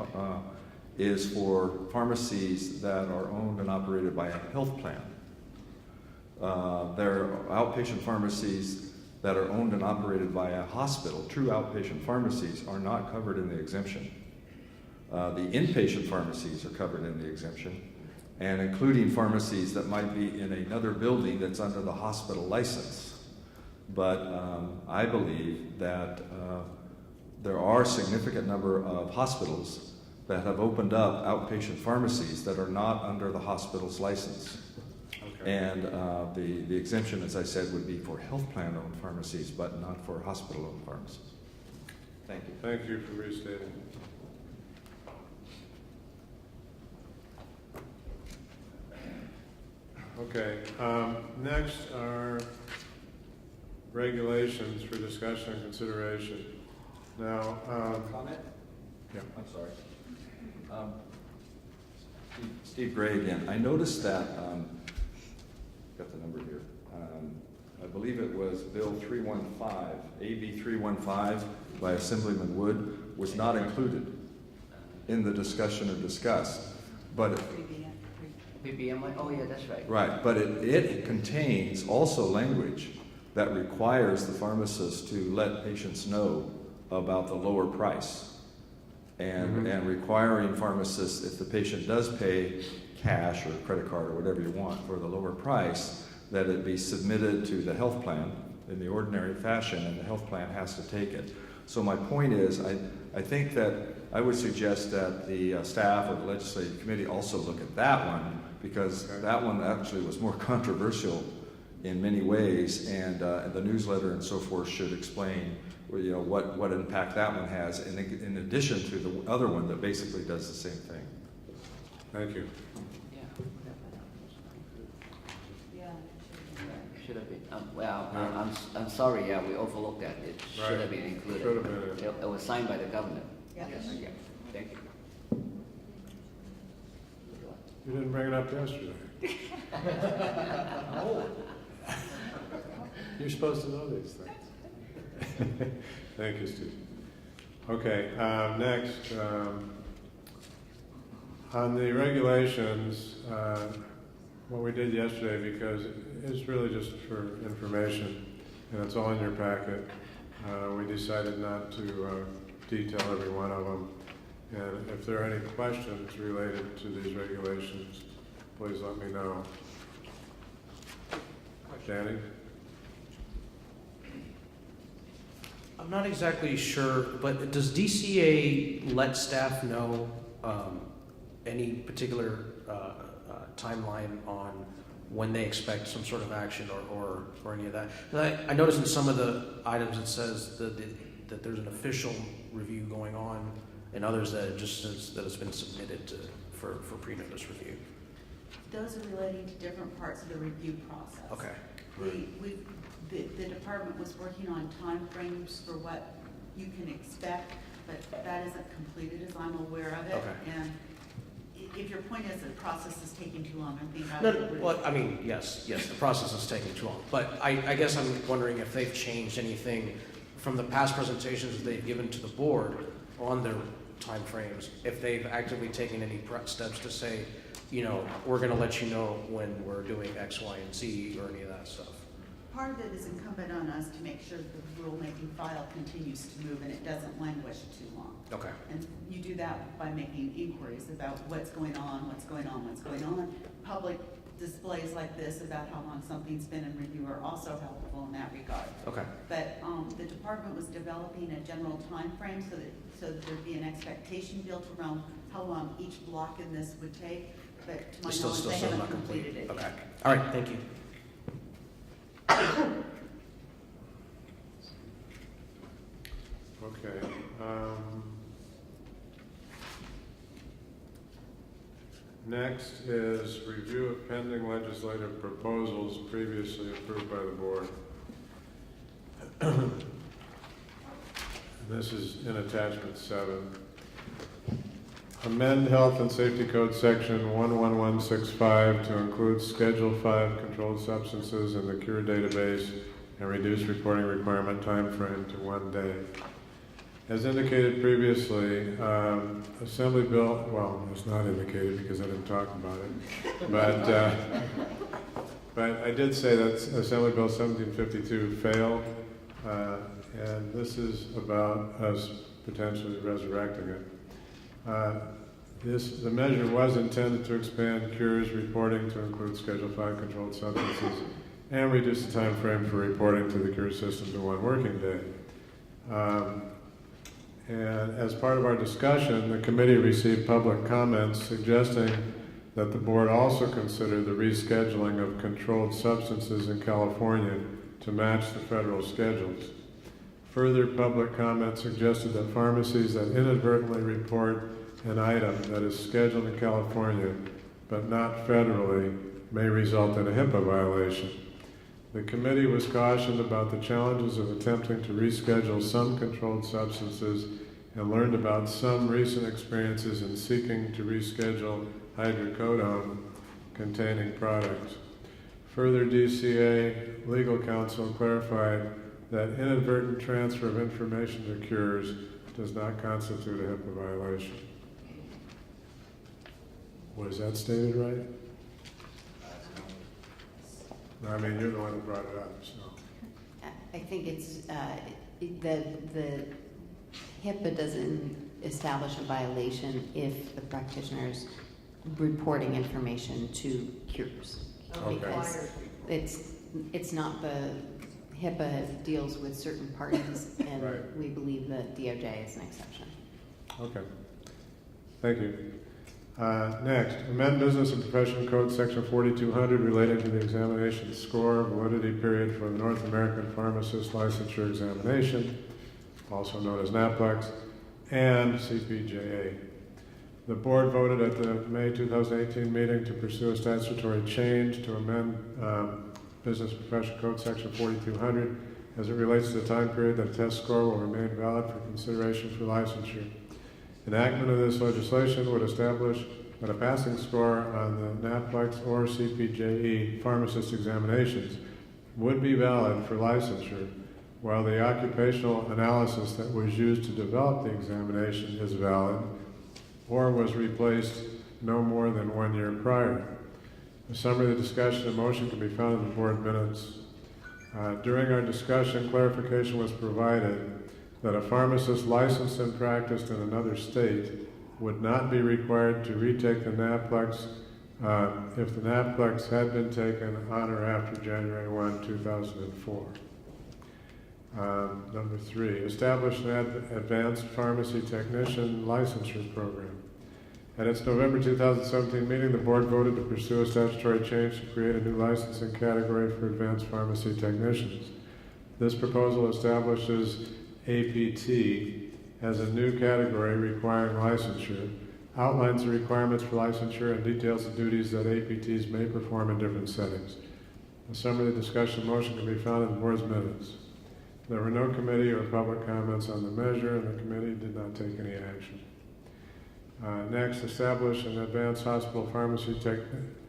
[SPEAKER 12] is for pharmacies that are owned and operated by a health plan. There are outpatient pharmacies that are owned and operated by a hospital. True outpatient pharmacies are not covered in the exemption. The inpatient pharmacies are covered in the exemption, and including pharmacies that might be in another building that's under the hospital license. But I believe that there are a significant number of hospitals that have opened up outpatient pharmacies that are not under the hospital's license. Okay. And the exemption, as I said, would be for health plan-owned pharmacies, but not for hospital-owned pharmacies. Thank you.
[SPEAKER 6] Thank you for restating. Okay, next are regulations for discussion and consideration. Now,
[SPEAKER 12] comment?
[SPEAKER 6] Yeah.
[SPEAKER 12] I'm sorry. Steve Gray again. I noticed that, got the number here. I believe it was Bill 315, AB 315 by Assemblyman Wood was not included in the discussion or discussed, but
[SPEAKER 1] PBM, oh yeah, that's right.
[SPEAKER 12] right, but it contains also language that requires the pharmacist to let patients know about the lower price, and requiring pharmacists, if the patient does pay cash or credit card or whatever you want for the lower price, that it be submitted to the health plan in the ordinary fashion, and the health plan has to take it. So my point is, I think that I would suggest that the staff or the legislative committee also look at that one, because that one actually was more controversial in many ways, and the newsletter and so forth should explain, you know, what impact that one has, in addition to the other one that basically does the same thing.
[SPEAKER 6] Thank you.
[SPEAKER 1] Should have been. Well, I'm sorry. Yeah, we overlooked that. It should have been included.
[SPEAKER 6] Should have been.
[SPEAKER 1] It was signed by the governor.
[SPEAKER 9] Yep.
[SPEAKER 1] Yeah, thank you.
[SPEAKER 6] You didn't bring it up yesterday. You're supposed to know these things. Thank you, Steve. Okay, next, on the regulations, what we did yesterday, because it's really just for information, and it's all in your packet, we decided not to detail every one of them. And if there are any questions related to these regulations, please let me know. Danny?
[SPEAKER 17] I'm not exactly sure, but does DCA let staff know any particular timeline on when they expect some sort of action or any of that? 'Cause I noticed in some of the items it says that there's an official review going on, and others that it just says that it's been submitted for pre-notice review.
[SPEAKER 9] Those are relating to different parts of the review process.
[SPEAKER 17] Okay.
[SPEAKER 9] The department was working on timeframes for what you can expect, but that isn't completed as I'm aware of it.
[SPEAKER 17] Okay.
[SPEAKER 9] And if your point is the process is taking too long, I think I
[SPEAKER 17] No,
[SPEAKER 9] would
[SPEAKER 17] no,
[SPEAKER 9] agree.
[SPEAKER 17] well, I mean, yes, the process is taking too long. But I guess I'm wondering if they've changed anything from the past presentations that they've given to the board on their timeframes, if they've actively taken any steps to say, you know, we're going to let you know when we're doing X, Y, and Z, or any of that stuff.
[SPEAKER 9] Part of it is incumbent on us to make sure that the rulemaking file continues to move and it doesn't languish too long.
[SPEAKER 17] Okay.
[SPEAKER 9] And you do that by making inquiries about what's going on. Public displays like this about how long something's been in review are also helpful in that regard.
[SPEAKER 17] Okay.
[SPEAKER 9] But the department was developing a general time frame so that there'd be an expectation built around how long each block in this would take. But to my
[SPEAKER 17] It's
[SPEAKER 9] knowledge, they
[SPEAKER 17] still
[SPEAKER 9] haven't
[SPEAKER 17] not complete.
[SPEAKER 9] completed it
[SPEAKER 17] Okay.
[SPEAKER 9] yet.
[SPEAKER 17] All right, thank you.
[SPEAKER 6] Okay. Next is review of pending legislative proposals previously approved by the board. This is in attachment 7. Amend Health and Safety Code Section 11165 to include Schedule 5 controlled substances in the CURE database and reduce reporting requirement time frame to 1 day. As indicated previously, Assembly Bill, well, it's not indicated because I didn't talk about it, but I did say that Assembly Bill 1752 failed, and this is about us potentially resurrecting it. The measure was intended to expand CURE's reporting to include Schedule 5 controlled substances and reduce the time frame for reporting to the CURE system to 1 working day. And as part of our discussion, the committee received public comments suggesting that the board also consider the rescheduling of controlled substances in California to match the federal schedules. Further public comment suggested that pharmacies that inadvertently report an item that is scheduled in California but not federally may result in a HIPAA violation. The committee was cautioned about the challenges of attempting to reschedule some controlled substances and learned about some recent experiences in seeking to reschedule hydrocodone containing products. Further, DCA legal counsel clarified that inadvertent transfer of information to CURES does not constitute a HIPAA violation. Was that stated right? No, I mean, you're the one who brought it up, so.
[SPEAKER 14] I think it's, the HIPAA doesn't establish a violation if the practitioner's reporting information to CURES.
[SPEAKER 6] Okay.
[SPEAKER 14] Because it's not the, HIPAA deals with certain parties, and
[SPEAKER 6] Right.
[SPEAKER 14] we believe that DOJ is an exception.
[SPEAKER 6] Okay. Thank you. Next, amend Business and Professional Code Section 4200 relating to the examination score validity period for the North American Pharmacist Licensure Examination, also known as NAPLEX, and CPJA. The board voted at the May 2018 meeting to pursue a statutory change to amend Business and Professional Code Section 4200 as it relates to the time period that a test score will remain valid for consideration for licensure. Enactment of this legislation would establish that a passing score on the NAPLEX or CPJE pharmacist examinations would be valid for licensure, while the occupational analysis that was used to develop the examination is valid or was replaced no more than 1 year prior. A summary of the discussion and motion can be found in the board minutes. During our discussion, clarification was provided that a pharmacist licensed and practiced in another state would not be required to retake the NAPLEX if the NAPLEX had been taken on or after January 1, 2004. Number 3, establish an advanced pharmacy technician licensure program. At its November 2017 meeting, the board voted to pursue a statutory change to create a new licensing category for advanced pharmacy technicians. This proposal establishes APT as a new category requiring licensure, outlines the requirements for licensure, and details the duties that APTs may perform in different settings. A summary of the discussion motion can be found in the board's minutes. There were no committee or public comments on the measure, and the committee did not take any action. Next, establish an advanced hospital pharmacy technician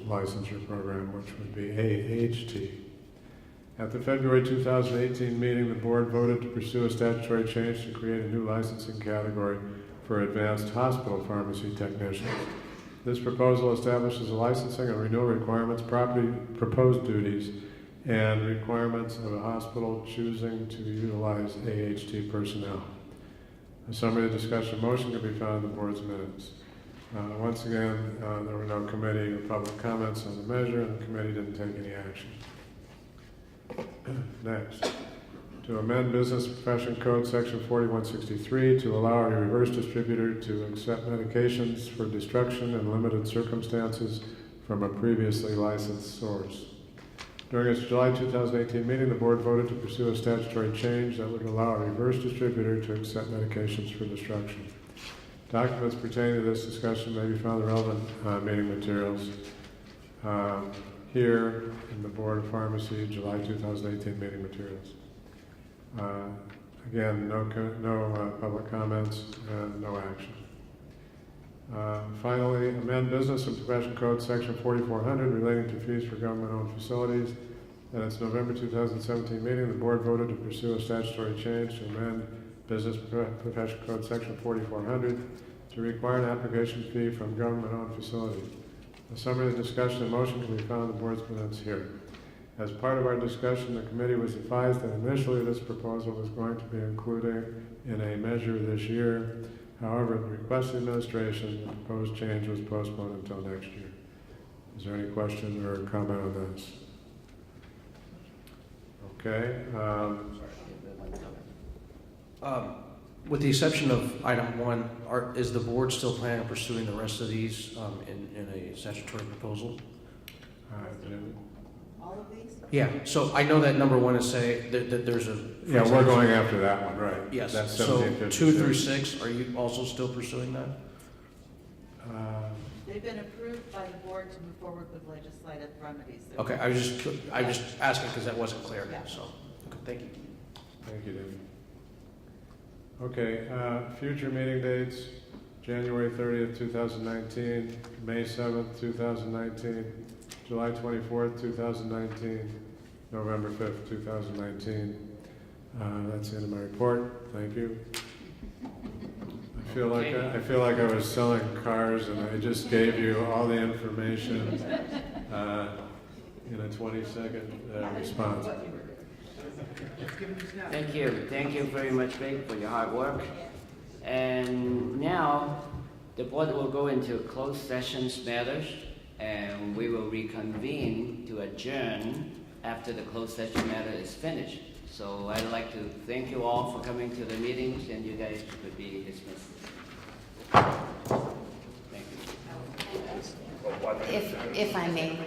[SPEAKER 6] licensure program, which would be AHT. At the February 2018 meeting, the board voted to pursue a statutory change to create a new licensing category for advanced hospital pharmacy technicians. This proposal establishes the licensing and renewal requirements, proposed duties, and requirements of a hospital choosing to utilize AHT personnel. A summary of the discussion motion can be found in the board's minutes. Once again, there were no committee or public comments on the measure, and the committee didn't take any action. Next, to amend Business Profession Code Section 4163 to allow a reverse distributor to accept medications for destruction in limited circumstances from a previously licensed source. During its July 2018 meeting, the board voted to pursue a statutory change that would allow a reverse distributor to accept medications for destruction. Documents pertaining to this discussion may be found in the relevant meeting materials here in the Board of Pharmacy July 2018 meeting materials. Again, no public comments and no action. Finally, amend Business and Profession Code Section 4400 relating to fees for government-owned facilities. At its November 2017 meeting, the board voted to pursue a statutory change to amend Business Profession Code Section 4400 to require an application fee from government-owned facilities. A summary of the discussion and motion can be found in the board's minutes here. As part of our discussion, the committee was advised that initially this proposal was going to be included in a measure this year. However, at the request of the administration, the proposed change was postponed until next year. Is there any question or comment on this? Okay.
[SPEAKER 17] With the exception of item 1, is the board still planning on pursuing the rest of these in a statutory proposal?
[SPEAKER 9] All of these?
[SPEAKER 17] Yeah, so I know that number 1 is say that there's a...
[SPEAKER 6] Yeah, we're going after that one, right.
[SPEAKER 17] Yes,
[SPEAKER 6] That's
[SPEAKER 17] so
[SPEAKER 6] 1756.
[SPEAKER 17] 2 through 6, are you also still pursuing that?
[SPEAKER 9] They've been approved by the board to move forward with legislative remedies.
[SPEAKER 17] Okay, I was just asking because that wasn't clear,
[SPEAKER 9] Yeah.
[SPEAKER 17] so, okay, thank you.
[SPEAKER 6] Thank you, David. Okay, future meeting dates, January 30th, 2019, May 7th, 2019, July 24th, 2019, November 5th, 2019. That's the end of my report. Thank you. I feel like I was selling cars and I just gave you all the information in a 20-second response.
[SPEAKER 1] Thank you. Thank you very much, Greg, for your hard work. And now, the board will go into closed sessions matters, and we will reconvene to adjourn after the closed session matter is finished. So I'd like to thank you all for coming to the meetings, and you guys could be dismissed. Thank you.
[SPEAKER 14] If I may.